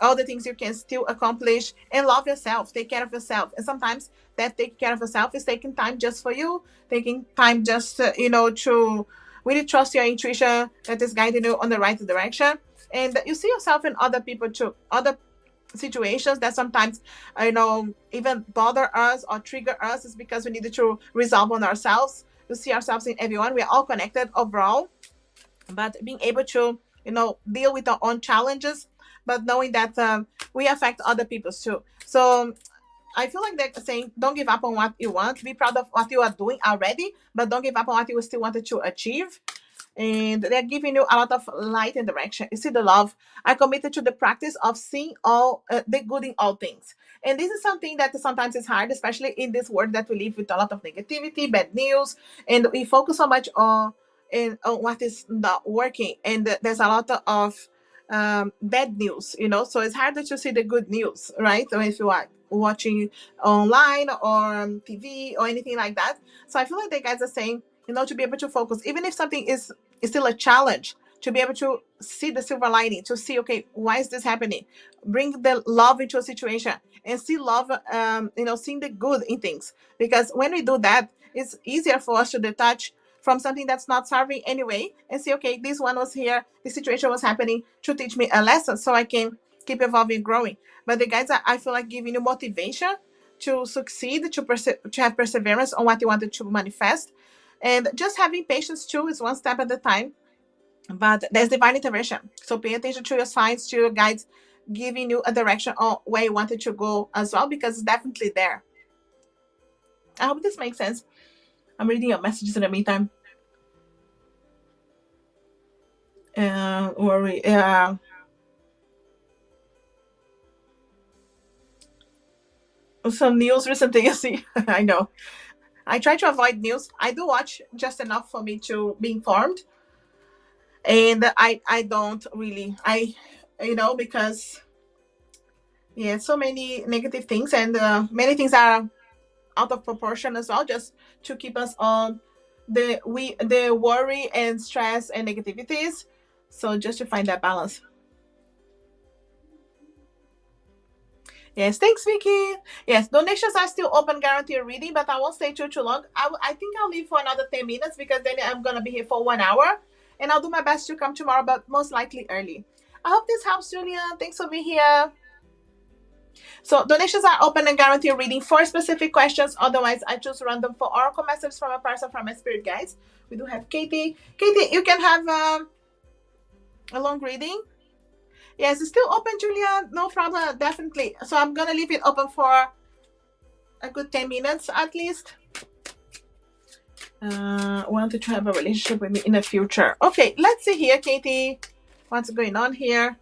all the things you can still accomplish, and love yourself, take care of yourself. And sometimes that taking care of yourself is taking time just for you, taking time just to really trust your intuition that is guiding you on the right direction. And you see yourself in other people too, other situations that sometimes even bother us or trigger us, is because we needed to resolve on ourselves, to see ourselves in everyone. We're all connected overall, but being able to deal with our own challenges, but knowing that we affect other people too. So I feel like they're saying, don't give up on what you want, be proud of what you are doing already, but don't give up on what you still wanted to achieve. And they're giving you a lot of light and direction. You see the love. I committed to the practice of seeing all the good in all things. And this is something that sometimes is hard, especially in this world that we live with a lot of negativity, bad news, and we focus so much on what is not working. And there's a lot of bad news, so it's harder to see the good news, right? Or if you are watching online or on TV or anything like that. So I feel like the guys are saying, to be able to focus, even if something is it's still a challenge to be able to see the silver lining, to see, okay, why is this happening? Bring the love into a situation and see love, seeing the good in things. Because when we do that, it's easier for us to detach from something that's not serving anyway and see, okay, this one was here, this situation was happening to teach me a lesson so I can keep evolving, growing. But the guys, I feel like giving you motivation to succeed, to have perseverance on what you wanted to manifest. And just having patience too is one step at a time. But there's divine intervention. So pay attention to your signs, to your guides, giving you a direction on where you wanted to go as well, because it's definitely there. I hope this makes sense. I'm reading your messages in the meantime. Worry. Some news recently, you see. I know. I try to avoid news. I do watch just enough for me to be informed. And I don't really, because, yeah, so many negative things, and many things are out of proportion as well, just to keep us on the worry and stress and negativities. So just to find that balance. Yes, thanks, Vicky. Yes, donations are still open, guarantee reading, but I won't stay too long. I think I'll leave for another 10 minutes because then I'm going to be here for 1 hour. And I'll do my best to come tomorrow, but most likely early. I hope this helps, Julia. Thanks for being here. So donations are open and guarantee reading for specific questions. Otherwise, I choose random for oracle messages from a person from my spirit guides. We do have Katie. Katie, you can have a long reading. Yes, it's still open, Julia. No problem, definitely. So I'm gonna leave it open for a good 10 minutes at least. Wanted to have a relationship with me in the future. Okay, let's see here, Katie. What's going on here?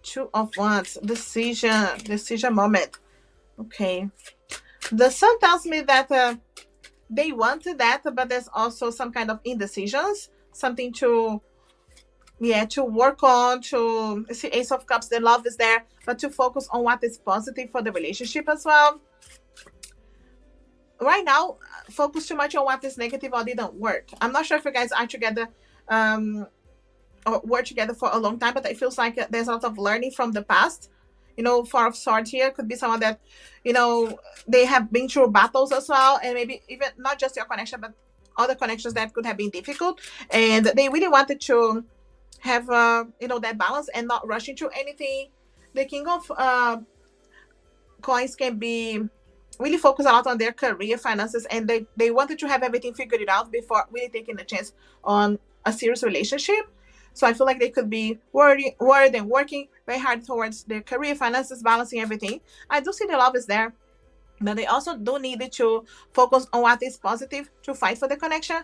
Two of Wands. Decision moment. Okay. The sun tells me that they wanted that, but there's also some kind of indecisions, something to work on. To see Ace of Cups, the love is there, but to focus on what is positive for the relationship as well. Right now, focus too much on what is negative or didn't work. I'm not sure if you guys are together or work together for a long time, but it feels like there's a lot of learning from the past. Four of Swords here could be someone that, they have been through battles as well, and maybe even not just your connection, but other connections that could have been difficult, and they really wanted to have that balance and not rush into anything. The King of Coins can be really focus a lot on their career finances, and they wanted to have everything figured out before really taking a chance on a serious relationship. So I feel like they could be worried and working very hard towards their career finances, balancing everything. I do see the love is there, but they also do need to focus on what is positive to fight for the connection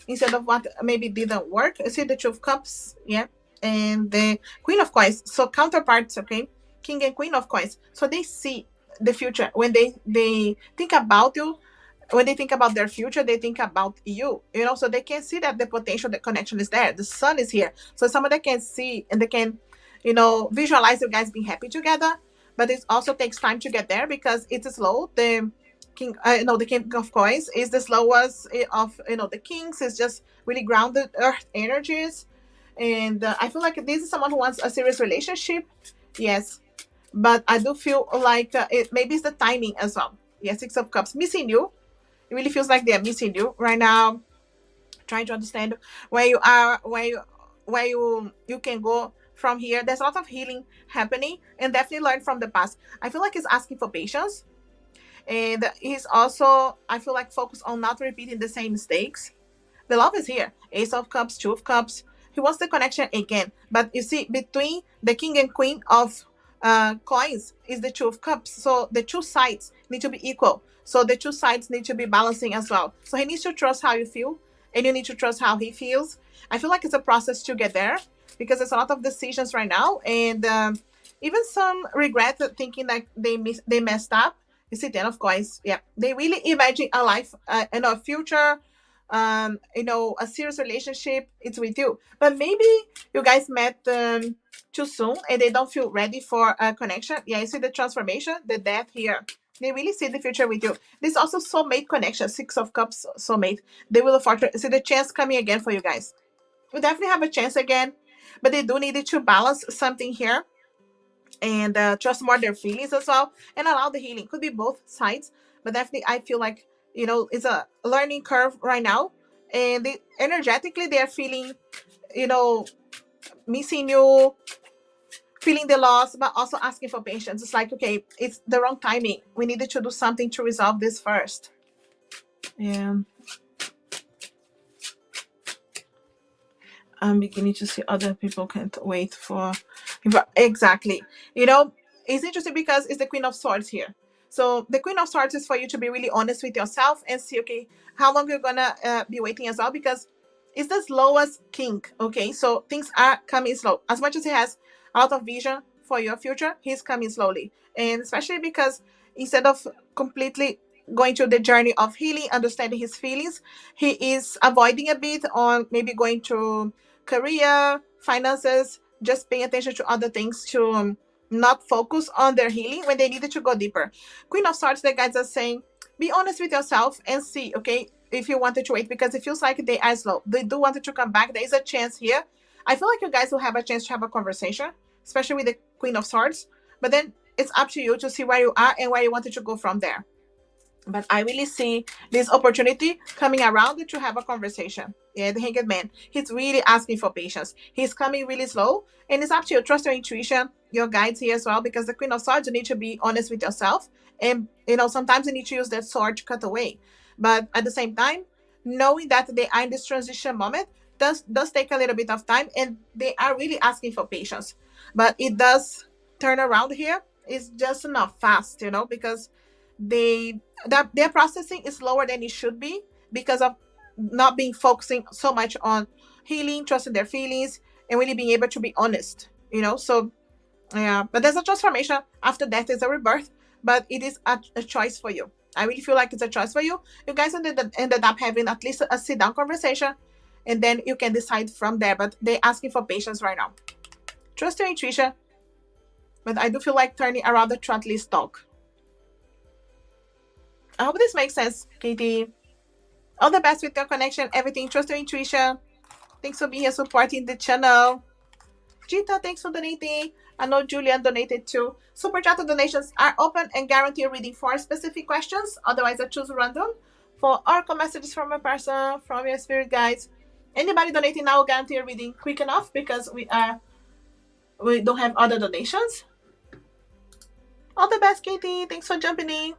instead of what maybe didn't work. You see the Two of Cups, yeah, and the Queen of Coins. So counterparts, okay, King and Queen of Coins. So they see the future when they think about you. When they think about their future, they think about you, so they can see that the potential, the connection is there. The sun is here. So someone that can see and they can, visualize you guys being happy together. But it also takes time to get there because it's slow. The King of Coins is the slowest of, the kings. Is just really grounded earth energies. And I feel like this is someone who wants a serious relationship. Yes. But I do feel like maybe it's the timing as well. Yeah, Six of Cups. Missing you. It really feels like they're missing you right now. Trying to understand where you are, where you can go from here. There's a lot of healing happening, and definitely learn from the past. I feel like he's asking for patience, and he's also, I feel like, focused on not repeating the same mistakes. The love is here. Ace of Cups, Two of Cups. He wants the connection again. But you see, between the King and Queen of Coins is the Two of Cups. So the two sides need to be equal. So the two sides need to be balancing as well. So he needs to trust how you feel, and you need to trust how he feels. I feel like it's a process to get there because there's a lot of decisions right now, and even some regret thinking like they messed up. You see, Ten of Coins. Yeah, they really imagine a life, a future, a serious relationship. It's with you, but maybe you guys met too soon and they don't feel ready for a connection. Yeah, you see the transformation, the death here. They really see the future with you. There's also soulmate connection. Six of Cups, soulmate. The Wheel of Fortune. See the chance coming again for you guys. we definitely have a chance again, but they do need to balance something here and trust more their feelings as well and allow the healing. Could be both sides, but definitely I feel like, it's a learning curve right now, and they energetically they're feeling, you know, missing you, feeling the loss, but also asking for patience. It's like, okay, it's the wrong timing. We needed to do something to resolve this first. Yeah. I'm beginning to see other people can't wait for. Exactly. You know, it's interesting because it's the Queen of Swords here. So the Queen of Swords is for you to be really honest with yourself and see, okay, how long you're gonna be waiting as well, because it's the slowest king. Okay, so things are coming slow. As much as he has a lot of vision for your future, he's coming slowly, and especially because instead of completely going through the journey of healing, understanding his feelings, he is avoiding a bit on maybe going to career, finances, just paying attention to other things to not focus on their healing when they needed to go deeper. Queen of Swords, the guides are saying, be honest with yourself and see, okay, if you wanted to wait, because it feels like they are slow. They do want to come back. There is a chance here. I feel like you guys will have a chance to have a conversation, especially with the Queen of Swords. But then it's up to you to see where you are and where you wanted to go from there. But I really see this opportunity coming around to have a conversation. Yeah, the Hanged Man. He's really asking for patience. He's coming really slow, and it's up to you. Trust your intuition, your guides here as well, because the Queen of Swords, you need to be honest with yourself, and sometimes you need to use that sword to cut away. But at the same time, knowing that they are in this transition moment does take a little bit of time, and they are really asking for patience. But it does turn around here. It's just not fast, because they that their processing is lower than it should be because of not being focusing so much on healing, trusting their feelings, and really being able to be honest. So yeah, but there's a transformation after death. Is a rebirth, but it is a choice for you. I really feel like it's a choice for you. You guys ended up having at least a sit down conversation, and then you can decide from there. But they're asking for patience right now. Trust your intuition, but I do feel like turning around the trot-list talk. I hope this makes sense, Katie. All the best with your connection, everything. Trust your intuition. Thanks for being here supporting the channel. Gita, thanks for donating. I know Julian donated too. Super chat donations are open and guarantee reading for specific questions. Otherwise, I choose random. For oracle messages from a person, from your spirit guides. Anybody donating now, guarantee reading quick enough because we don't have other donations. All the best, Katie. Thanks for jumping in.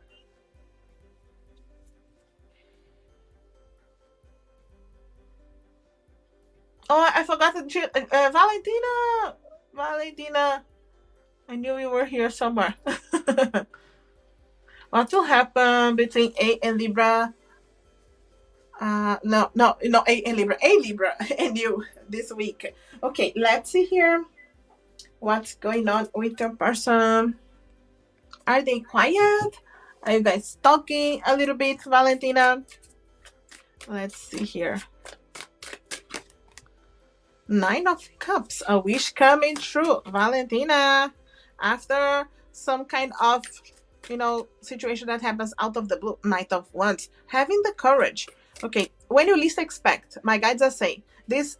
Oh, I forgot to Valentina. Valentina, I knew you were here somewhere. What will happen between A and Libra? No, A Libra, and you this week. Okay, let's see here. What's going on with your person? Are they quiet? Are you guys talking a little bit, Valentina? Let's see here. Nine of Cups, a wish coming true, Valentina. After some kind of, situation that happens out of the blue, Knight of Wands, having the courage. Okay, when you least expect, my guides are saying this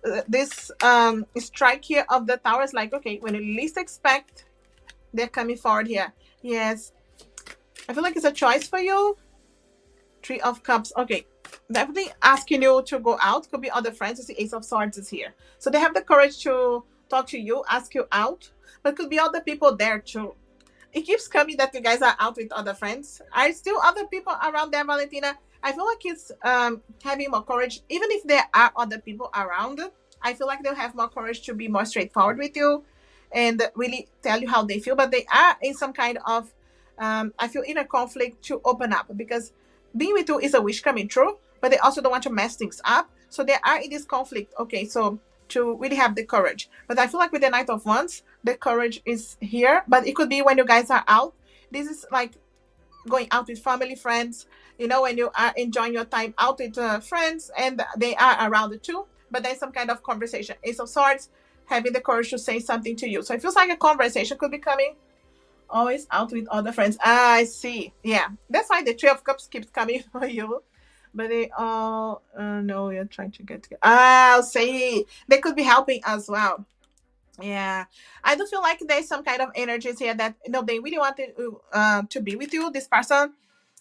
strike here of the Tower is like, okay, when you least expect, they're coming forward here. Yes, I feel like it's a choice for you. Three of Cups. Okay, definitely asking you to go out. Could be other friends. The Ace of Swords is here. So they have the courage to talk to you, ask you out. But could be other people there too. It keeps coming that you guys are out with other friends. Are still other people around there, Valentina? I feel like it's having more courage. Even if there are other people around, I feel like they'll have more courage to be more straightforward with you and really tell you how they feel. But they are in some kind of, I feel, inner conflict to open up because being with you is a wish coming true, but they also don't want to mess things up. So they are in this conflict. Okay, so to really have the courage. But I feel like with the Knight of Wands, the courage is here. But it could be when you guys are out. This is like going out with family, friends, when you are enjoying your time out with friends and they are around it too. But there's some kind of conversation. Ace of Swords, having the courage to say something to you. So it feels like a conversation could be coming. Always out with other friends. I see. Yeah. That's why the Three of Cups keeps coming for you. but they all no, you're trying to get together. Ah, see, they could be helping as well. Yeah, I do feel like there's some kind of energies here that they really want to be with you, this person,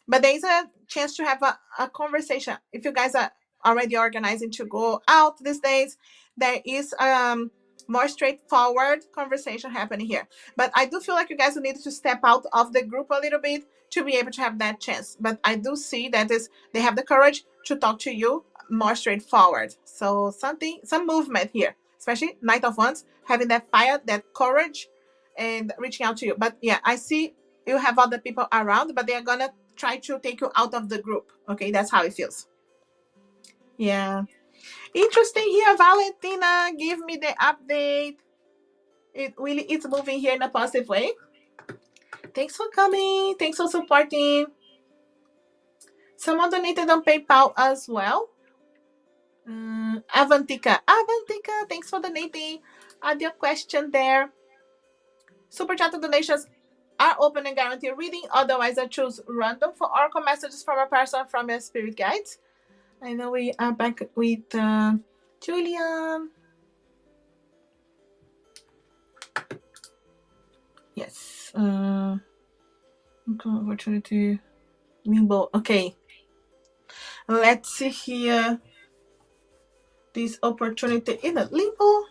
but there's a chance to have a conversation. If you guys are already organizing to go out these days, there is more straightforward conversation happening here. But I do feel like you guys will need to step out of the group a little bit to be able to have that chance. But I do see that is they have the courage to talk to you more straightforward. So some movement here, especially Knight of Wands, having that fire, that courage, and reaching out to you. But yeah, I see you have other people around, but they're gonna try to take you out of the group. Okay, that's how it feels. Yeah. Interesting here, Valentina. Give me the update. It really is moving here in a positive way. Thanks for coming. Thanks for supporting. Someone donated on PayPal as well. Avantika. Avantika, thanks for donating. Add your question there. Super chat donations are open and guaranteed reading. Otherwise, I choose random for oracle messages from a person from your spirit guides. I know we are back with Julian. Yes. Opportunity. Limbo. Okay. Let's see here. This opportunity in a limbo.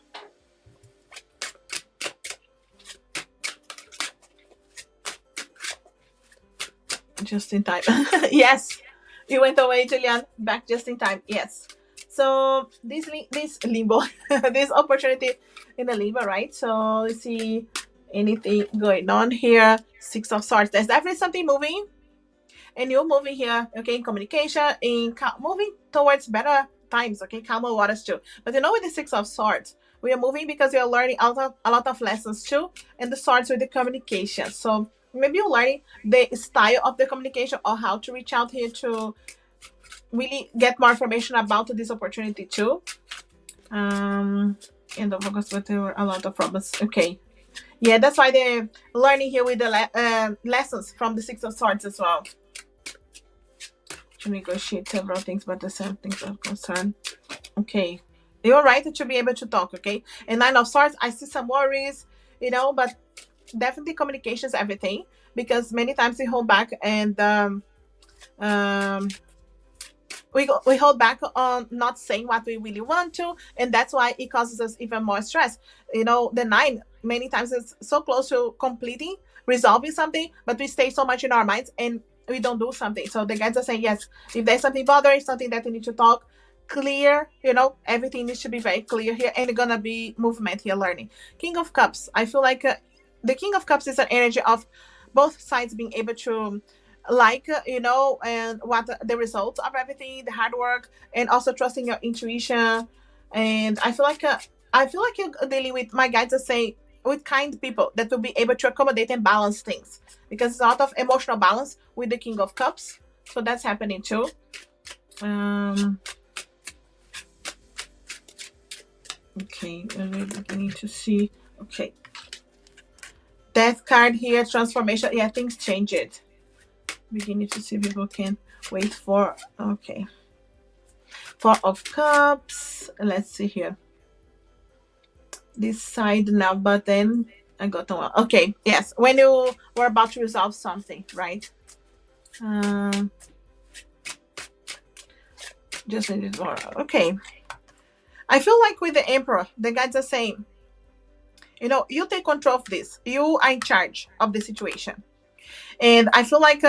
Just in time. Yes. You went away, Julian. Back just in time. Yes. So this limbo, this opportunity in the limbo, right? So let's see anything going on here. Six of Swords. There's definitely something moving, and you're moving here. Okay, in communication, moving towards better times. Okay, calmer waters too. But with the Six of Swords, we are moving because you're learning a lot of lessons too, and the swords with the communication. So maybe you're learning the style of the communication or how to reach out here to really get more information about this opportunity too. And the focus, but there were a lot of problems. Okay. Yeah, that's why they're learning here with the lessons from the Six of Swords as well. To negotiate several things, but the same things are concerned. Okay. You're right to be able to talk, okay? And Nine of Swords, I see some worries, but definitely communication is everything, because many times we hold back and we hold back on not saying what we really want to, and that's why it causes us even more stress. The nine many times is so close to completing, resolving something, but we stay so much in our minds and we don't do something. So the guys are saying, yes, if there's something bothering, something that we need to talk clear, everything needs to be very clear here, and it's gonna be movement here, learning. King of Cups, I feel like the King of Cups is an energy of both sides being able to and what the results of everything, the hard work, and also trusting your intuition. And I feel like you're dealing with, my guides are saying, with kind people that will be able to accommodate and balance things, because it's a lot of emotional balance with the King of Cups. So that's happening too. Okay, we're beginning to see. Okay, Death card here, transformation. Yeah, things change it. Beginning to see people can wait for. Okay, Four of Cups. Let's see here. This side now, but then I got the one. Okay, yes, when you were about to resolve something, right? Just needed more. Okay. I feel like with the Emperor, the guys are saying, you take control of this. You are in charge of the situation. And I feel like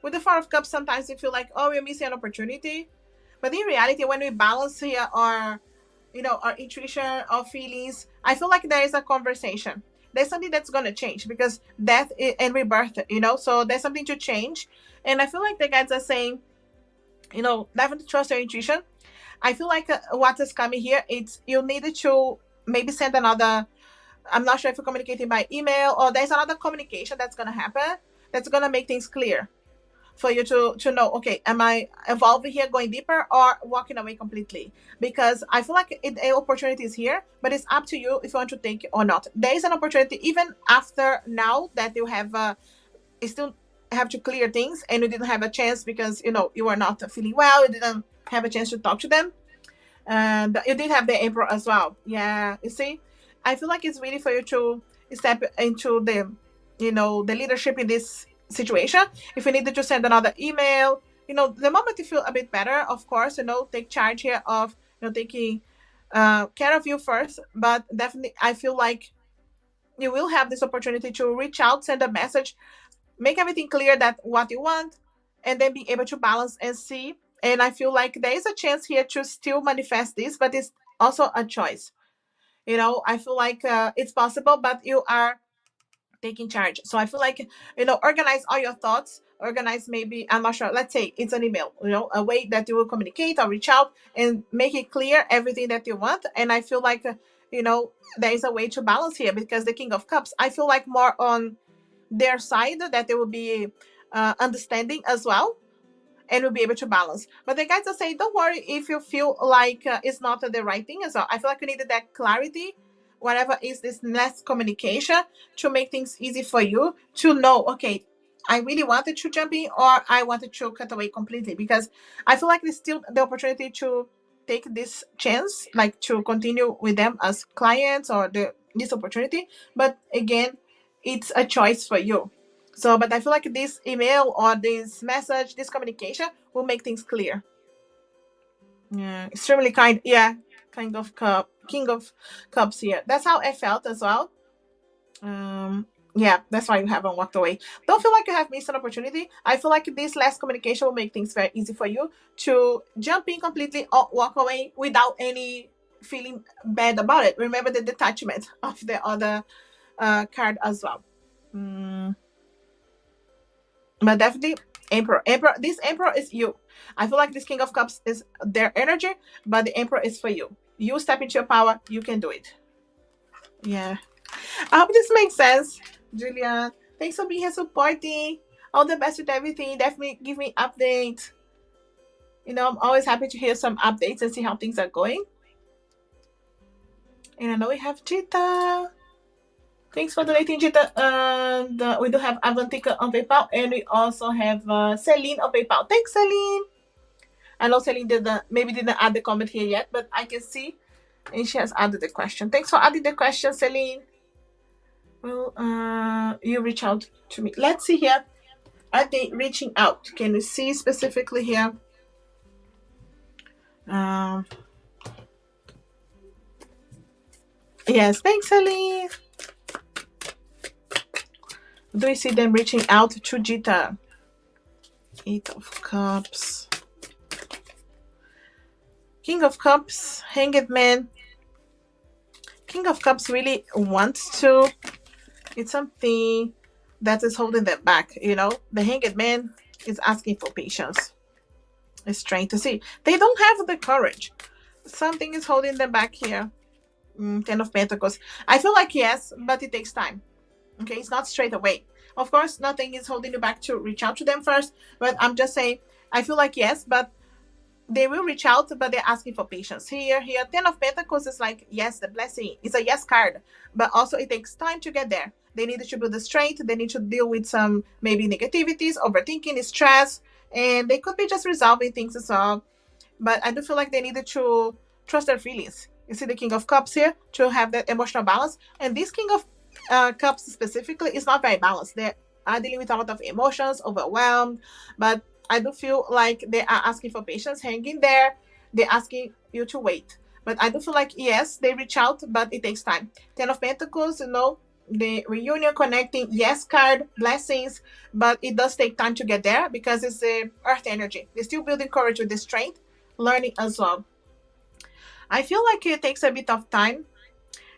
with the Four of Cups, sometimes you feel like, oh, we're missing an opportunity. But in reality, when we balance here our intuition, our feelings, I feel like there is a conversation. There's something that's going to change, because death and rebirth, so there's something to change. And I feel like the guys are saying, definitely trust your intuition. I feel like what is coming here, it's you needed to maybe send another. I'm not sure if you're communicating by email, or there's another communication that's going to happen that's going to make things clear for you to know, okay, am I evolving here, going deeper, or walking away completely? Because I feel like an opportunity is here, but it's up to you if you want to take it or not. There is an opportunity even after now that you have it's still have to clear things and you didn't have a chance because you were not feeling well, you didn't have a chance to talk to them, and you did have the April as well. Yeah, you see, I feel like it's really for you to step into the leadership in this situation. If you needed to send another email, the moment you feel a bit better, of course, take charge here of taking care of you first. But definitely, I feel like you will have this opportunity to reach out, send a message, make everything clear that what you want, and then be able to balance and see. And I feel like there is a chance here to still manifest this, but it's also a choice. I feel like it's possible, but you are taking charge. So I feel like, organize all your thoughts, organize, maybe, I'm not sure, let's say it's an email, a way that you will communicate or reach out and make it clear everything that you want. And I feel like, there is a way to balance here, because the King of Cups, I feel like more on their side, that they will be understanding as well, and will be able to balance. But the guys are saying, don't worry if you feel like it's not the right thing as well. I feel like we needed that clarity, whatever is this next communication, to make things easy for you to know, okay, I really wanted to jump in, or I wanted to cut away completely, because I feel like there's still the opportunity to take this chance, like to continue with them as clients, or this opportunity. But again, it's a choice for you. So, but I feel like this email or this message, this communication will make things clear. Yeah, extremely kind. Yeah, King of Cups here. That's how I felt as well. Yeah, that's why you haven't walked away. Don't feel like you have missed an opportunity. I feel like this last communication will make things very easy for you to jump in completely or walk away without any feeling bad about it. Remember the detachment of the other card as well. Mm. But definitely Emperor, this Emperor is you. I feel like this King of Cups is their energy, but the Emperor is for you. You step into your power, you can do it. Yeah, I hope this makes sense, Julia. Thanks for being here supporting. All the best with everything. Definitely give me updates. I'm always happy to hear some updates and see how things are going. And I know we have Cheetah. Thanks for donating, Jita. And we do have Avantika on PayPal, and we also have Celine on PayPal. Thanks, Celine. I know Celine didn't add the comment here yet, but I can see, and she has added the question. Thanks for adding the question, Celine. Well, you reach out to me. Let's see here. Are they reaching out? Can you see specifically here? Yes, thanks, Celine. Do we see them reaching out to Jita? 8 of Cups. King of Cups, Hanged Man. King of Cups really wants to. It's something that is holding them back, The Hanged Man is asking for patience. It's trying to see. They don't have the courage. Something is holding them back here. 10 of Pentacles. I feel like yes, but it takes time. Okay, it's not straight away. Of course, nothing is holding you back to reach out to them first, but I'm just saying, I feel like yes, but they will reach out, but they're asking for patience. Here, 10 of Pentacles is like, yes, the blessing. It's a yes card, but also it takes time to get there. They need to build the strength. They need to deal with some maybe negativities, overthinking, stress, and they could be just resolving things as well. But I do feel like they needed to trust their feelings. You see the King of Cups here, to have that emotional balance. And this King of Cups specifically is not very balanced. They are dealing with a lot of emotions, overwhelmed, but I do feel like they are asking for patience, hanging there. They're asking you to wait. But I do feel like, yes, they reach out, but it takes time. 10 of Pentacles, the reunion, connecting, yes card, blessings, but it does take time to get there because it's the earth energy. They're still building courage with the strength, learning as well. I feel like it takes a bit of time.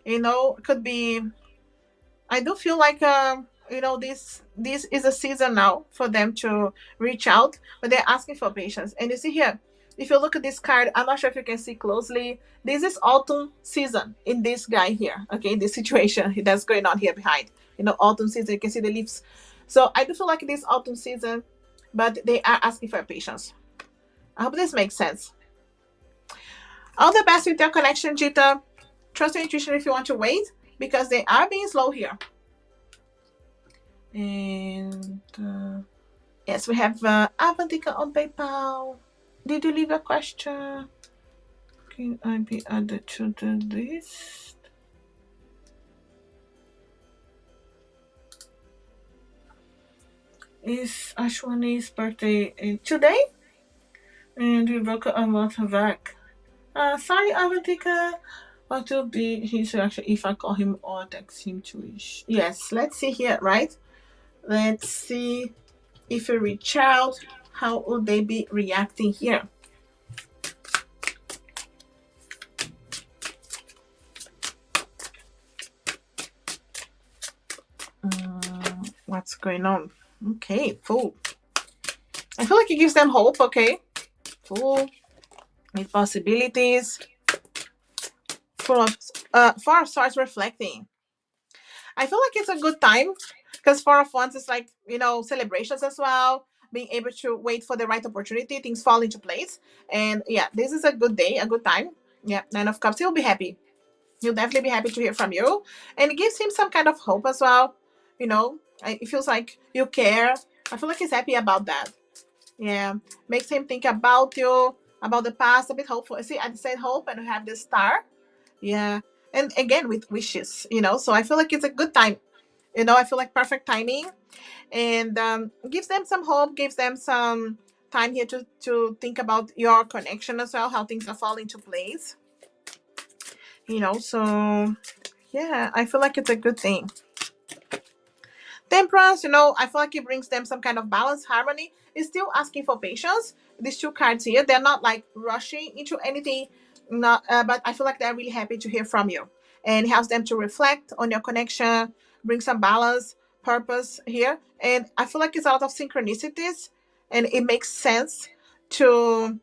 Could be, I do feel like this is a season now for them to reach out, but they're asking for patience. And you see here, if you look at this card, I'm not sure if you can see closely, this is autumn season in this guy here, okay, this situation that's going on here behind. Autumn season, you can see the leaves. So I do feel like this autumn season, but they are asking for patience. I hope this makes sense. All the best with your connection, Jita. Trust your intuition if you want to wait, because they are being slow here. And Yes, we have Avantika on PayPal. Did you leave a question? Can I be added to the list? Is Ashwani's birthday today? And we broke a month back. Sorry, Avantika. What will be his reaction if I call him or text him to wish? Yes, let's see here, right? Let's see if we reach out. How would they be reacting here? What's going on? Okay, full. I feel like it gives them hope, okay? Full with possibilities. Full of Four of Swords reflecting. I feel like it's a good time because Four of Wands is like, celebrations as well. Being able to wait for the right opportunity, things fall into place. And yeah, this is a good day, a good time. Yeah, Nine of Cups. He'll be happy. He'll definitely be happy to hear from you. And it gives him some kind of hope as well. It feels like you care. I feel like he's happy about that. Yeah, makes him think about you, about the past, a bit hopeful. See, I said hope, and we have the star. Yeah, and again with wishes, So I feel like it's a good time. I feel like perfect timing, and gives them some hope, gives them some time here to think about your connection as well, how things are falling into place. So yeah, I feel like it's a good thing. Temperance, I feel like it brings them some kind of balance, harmony. It's still asking for patience. These two cards here, they're not like rushing into anything, not, but I feel like they're really happy to hear from you. And it helps them to reflect on your connection, bring some balance, purpose here. And I feel like it's a lot of synchronicities, and it makes sense to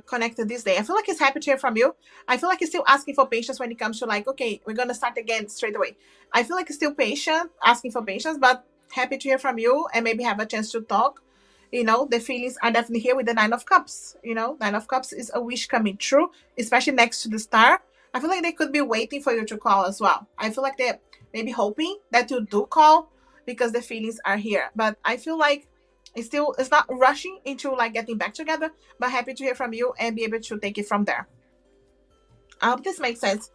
connected this day. I feel like he's happy to hear from you. I feel like he's still asking for patience when it comes to like, okay, we're gonna start again straight away. I feel like he's still patient, asking for patience, but happy to hear from you and maybe have a chance to talk. The feelings are definitely here with the Nine of Cups. Nine of Cups is a wish coming true, especially next to the star. I feel like they could be waiting for you to call as well. I feel like they're maybe hoping that you do call because the feelings are here. But I feel like it's not rushing into like getting back together, but happy to hear from you and be able to take it from there. I hope this makes sense.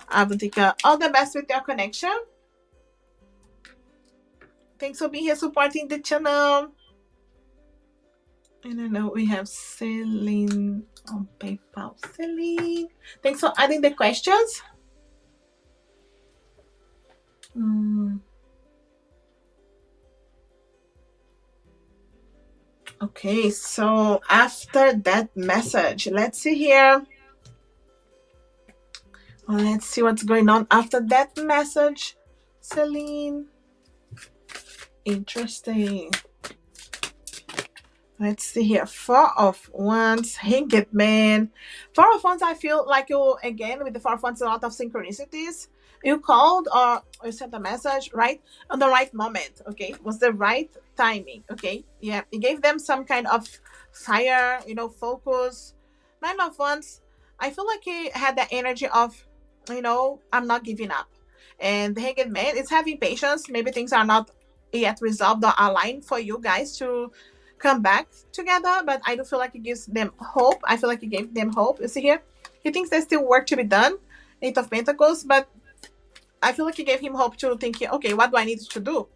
Avantika, all the best with your connection. Thanks for being here supporting the channel. And I know we have Celine on PayPal. Celine, thanks for adding the questions. Okay, so after that message, let's see here. Let's see what's going on after that message, Celine. Interesting. Let's see here. Four of Wands, Hanged Man. Four of Wands, I feel like you, again, with the Four of Wands, a lot of synchronicities. You called or you sent a message, right? On the right moment, okay? It was the right timing, okay? Yeah, it gave them some kind of fire, focus. Nine of Wands, I feel like he had the energy of, I'm not giving up. And the Hanged Man is having patience. Maybe things are not yet resolved or aligned for you guys to come back together, but I do feel like it gives them hope. I feel like it gave them hope. You see here, he thinks there's still work to be done, Eight of Pentacles, but I feel like it gave him hope to think, okay, what do I need to do?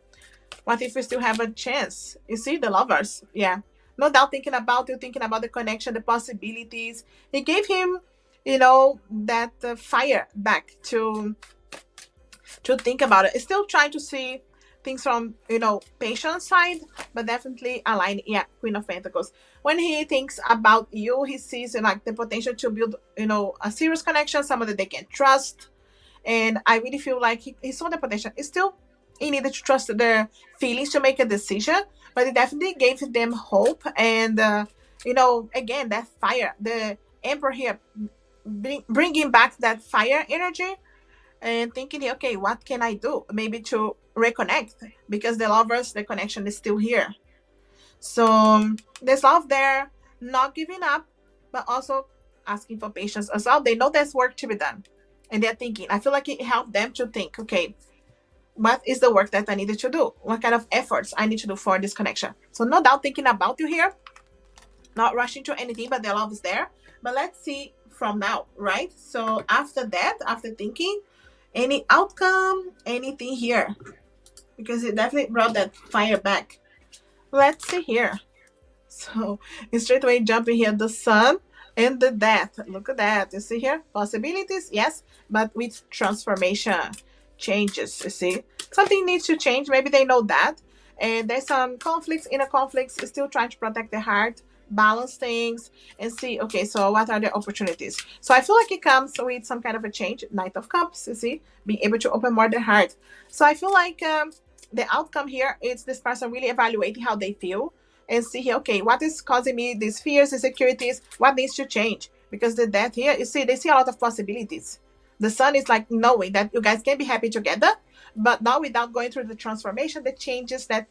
What if we still have a chance? You see, the Lovers, yeah, no doubt thinking about you, thinking about the connection, the possibilities. It gave him, that fire back to think about it. It's still trying to see things from patient side, but definitely align. Yeah, Queen of Pentacles. When he thinks about you, he sees like the potential to build a serious connection, someone that they can trust. And I really feel like he saw the potential. It's still he needed to trust their feelings to make a decision, but it definitely gave them hope. And again, that fire, the Emperor here, bringing back that fire energy and thinking, okay, what can I do? Maybe to reconnect, because the Lovers, the connection is still here. So there's love there, not giving up, but also asking for patience as well. They know there's work to be done, and they're thinking. I feel like it helped them to think, okay, what is the work that I needed to do? What kind of efforts I need to do for this connection? So no doubt thinking about you here, not rushing to anything, but the love is there. But let's see from now, right? So after that, after thinking, any outcome, anything here, because it definitely brought that fire back. Let's see here. So straight away jumping here, the sun and the death. Look at that. You see here? Possibilities, yes, but with transformation, changes. You see? Something needs to change. Maybe they know that. And there's some conflicts, inner conflicts, still trying to protect the heart, balance things, and see, okay, so what are the opportunities? So I feel like it comes with some kind of a change. Knight of Cups, you see? Being able to open more their heart. So I feel like the outcome here is this person really evaluating how they feel and see here, okay, what is causing me these fears, insecurities, what needs to change? Because the death here, you see, they see a lot of possibilities. The sun is like knowing that you guys can be happy together, but not without going through the transformation, the changes that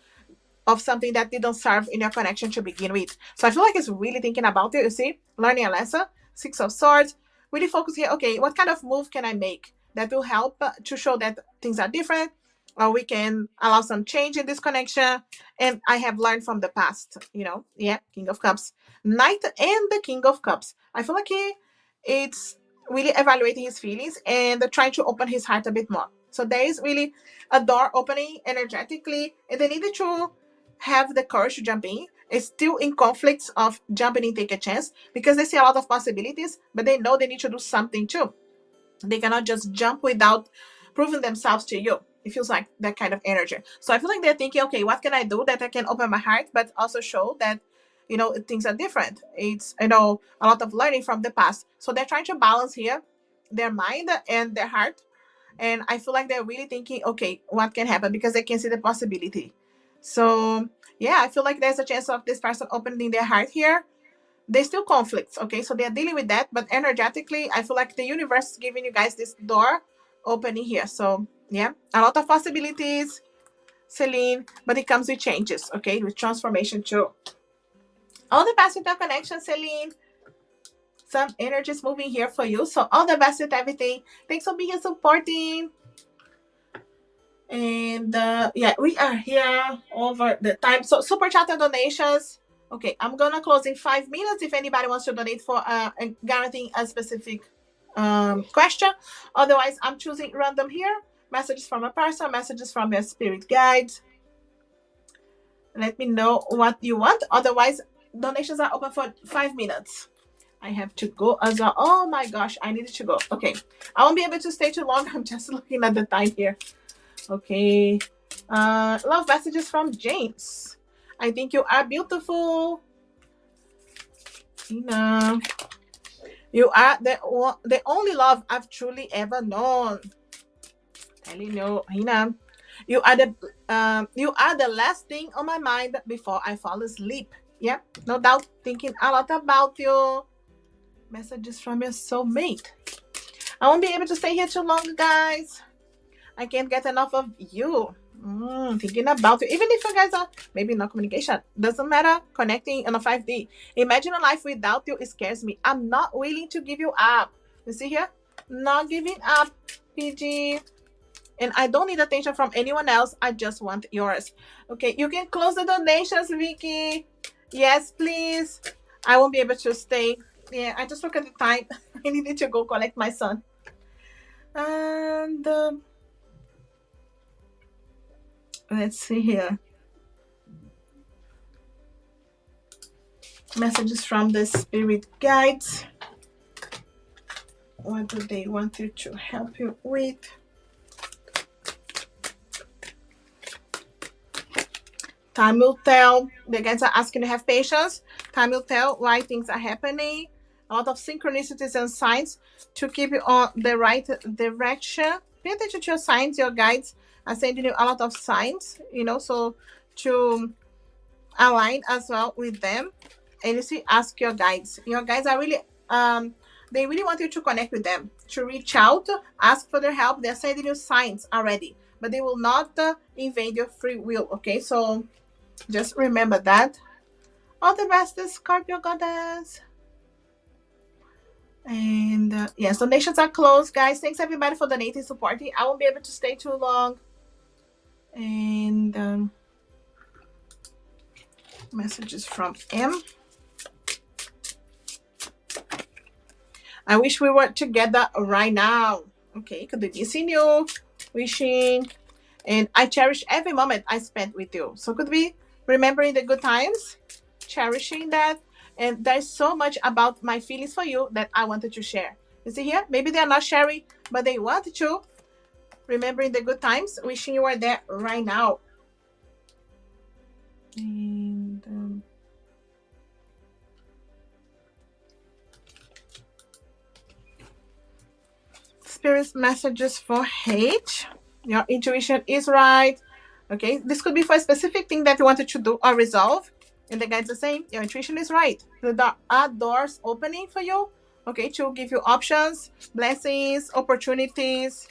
of something that didn't serve in your connection to begin with. So I feel like it's really thinking about it, you see, learning a lesson, Six of Swords, really focus here, okay, what kind of move can I make that will help to show that things are different, or we can allow some change in this connection, and I have learned from the past, yeah, King of Cups. Knight and the King of Cups. I feel like it's really evaluating his feelings and trying to open his heart a bit more. So there is really a door opening energetically, and they needed to have the courage to jump in. It's still in conflicts of jumping in, take a chance, because they see a lot of possibilities, but they know they need to do something too. They cannot just jump without proving themselves to you. It feels like that kind of energy. So I feel like they're thinking, okay, what can I do that I can open my heart, but also show that, things are different. It's, a lot of learning from the past. So they're trying to balance here their mind and their heart. And I feel like they're really thinking, okay, what can happen? Because they can see the possibility. So yeah, I feel like there's a chance of this person opening their heart here. There's still conflicts, okay? So they're dealing with that, but energetically, I feel like the universe is giving you guys this door opening here. So yeah, a lot of possibilities, Celine, but it comes with changes, okay? With transformation too. All the best with your connection, Celine. Some energy is moving here for you. So all the best with everything. Thanks for being here supporting. And yeah, we are here over the time. So super chat and donations. Okay, I'm gonna close in 5 minutes if anybody wants to donate for guaranteeing a specific question. Otherwise, I'm choosing random here. Messages from a person, messages from your spirit guides. Let me know what you want. Otherwise, donations are open for 5 minutes. I have to go as well. Oh my gosh, I needed to go. Okay, I won't be able to stay too long. I'm just looking at the time here. Okay. Love messages from James. I think you are beautiful. Tina. You are the only love I've truly ever known. Telling you, Hina. You are the last thing on my mind before I fall asleep. Yeah, no doubt thinking a lot about you. Messages from your soulmate. I won't be able to stay here too long, guys. I can't get enough of you. Thinking about you. Even if you guys are maybe not communication, doesn't matter. Connecting on a 5D. Imagine a life without you. It scares me. I'm not willing to give you up. You see here? Not giving up, PG. And I don't need attention from anyone else. I just want yours. Okay, you can close the donations, Vicky. Yes, please. I won't be able to stay. Yeah, I just look at the time. I needed to go collect my son. And let's see here. Messages from the spirit guides. What do they want you to help you with? Time will tell. The guys are asking to have patience. Time will tell why things are happening. A lot of synchronicities and signs to keep you on the right direction. Pay attention to your signs. Your guides are sending you a lot of signs, so to align as well with them. And you see, ask your guides. Your guides are really, they really want you to connect with them, to reach out, ask for their help. They're sending you signs already, but they will not invade your free will, okay? So just remember that. All the best, Scorpio goddess. And yes, donations are closed, guys. Thanks everybody for donating, supporting. I won't be able to stay too long. And messages from M. I wish we were together right now. Okay, could be missing you, wishing, and I cherish every moment I spent with you. So could be remembering the good times, cherishing that, and there's so much about my feelings for you that I wanted to share. You see here, maybe they're not sharing, but they want to. Remembering the good times, wishing you were there right now. And spirit messages for H. Your intuition is right. Okay, this could be for a specific thing that you wanted to do or resolve. And the guides are saying your intuition is right. There are doors opening for you. Okay, to give you options, blessings, opportunities,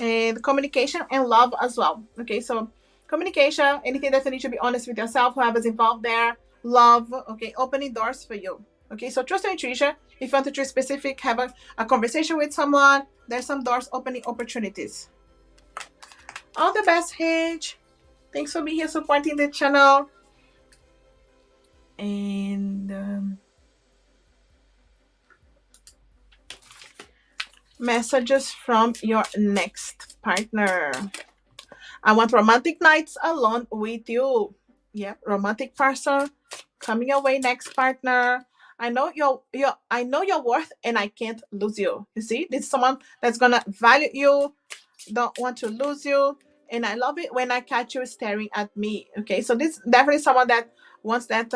and communication and love as well. Okay, so communication, anything that you need to be honest with yourself, whoever's involved there, love, okay, opening doors for you. Okay, so trust your intuition. If you want to be specific, have a conversation with someone, there's some doors opening opportunities. All the best, Hedge. Thanks for being here supporting the channel. And messages from your next partner. I want romantic nights alone with you. Yeah, romantic person coming your way, next partner. I know I know your worth and I can't lose you. You see, this is someone that's gonna value you, don't want to lose you. And I love it when I catch you staring at me. Okay, so this definitely someone that wants that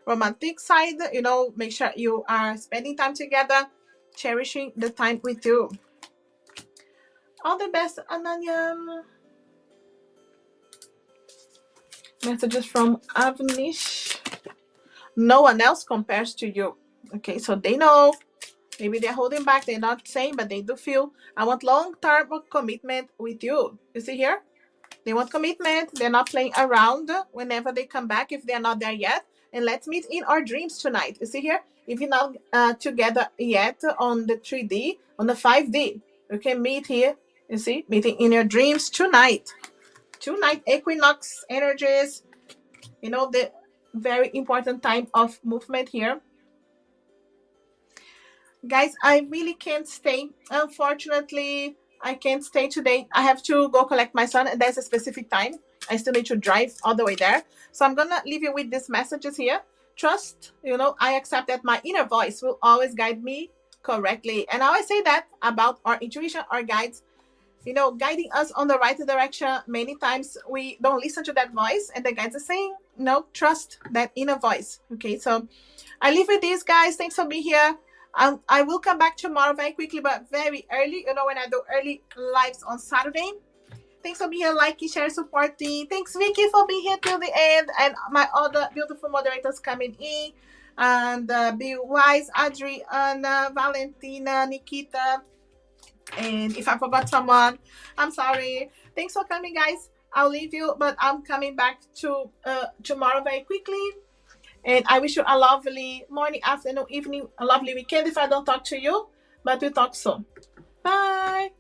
romantic side, you know, make sure you are spending time together, cherishing the time with you. All the best, Ananya. Messages from Avnish. No one else compares to you. Okay, so they know. Maybe they're holding back. They're not saying, but they do feel, I want long-term commitment with you. You see here? They want commitment. They're not playing around whenever they come back if they're not there yet. And let's meet in our dreams tonight. You see here? If you're not together yet on the 3D, on the 5D, you can meet here. You see? Meeting in your dreams tonight. Tonight, equinox energies. You know, the very important time of movement here. Guys, I really can't stay. Unfortunately, I can't stay today. I have to go collect my son, and there's a specific time. I still need to drive all the way there. So I'm going to leave you with these messages here. Trust, you know, I accept that my inner voice will always guide me correctly. And I always say that about our intuition, our guides, you know, guiding us on the right direction. Many times we don't listen to that voice, and the guides are saying, no, trust that inner voice. Okay, so I leave with these guys. Thanks for being here. I will come back tomorrow very quickly, but very early. You know, when I do early lives on Saturday. Thanks for being here, liking, sharing, supporting. Thanks, Vicky, for being here till the end, and my other beautiful moderators coming in. And Be Wise, Adriana, Valentina, Nikita. And if I forgot someone, I'm sorry. Thanks for coming, guys. I'll leave you, but I'm coming back to tomorrow very quickly. And I wish you a lovely morning, afternoon, evening, a lovely weekend if I don't talk to you. But we'll talk soon. Bye.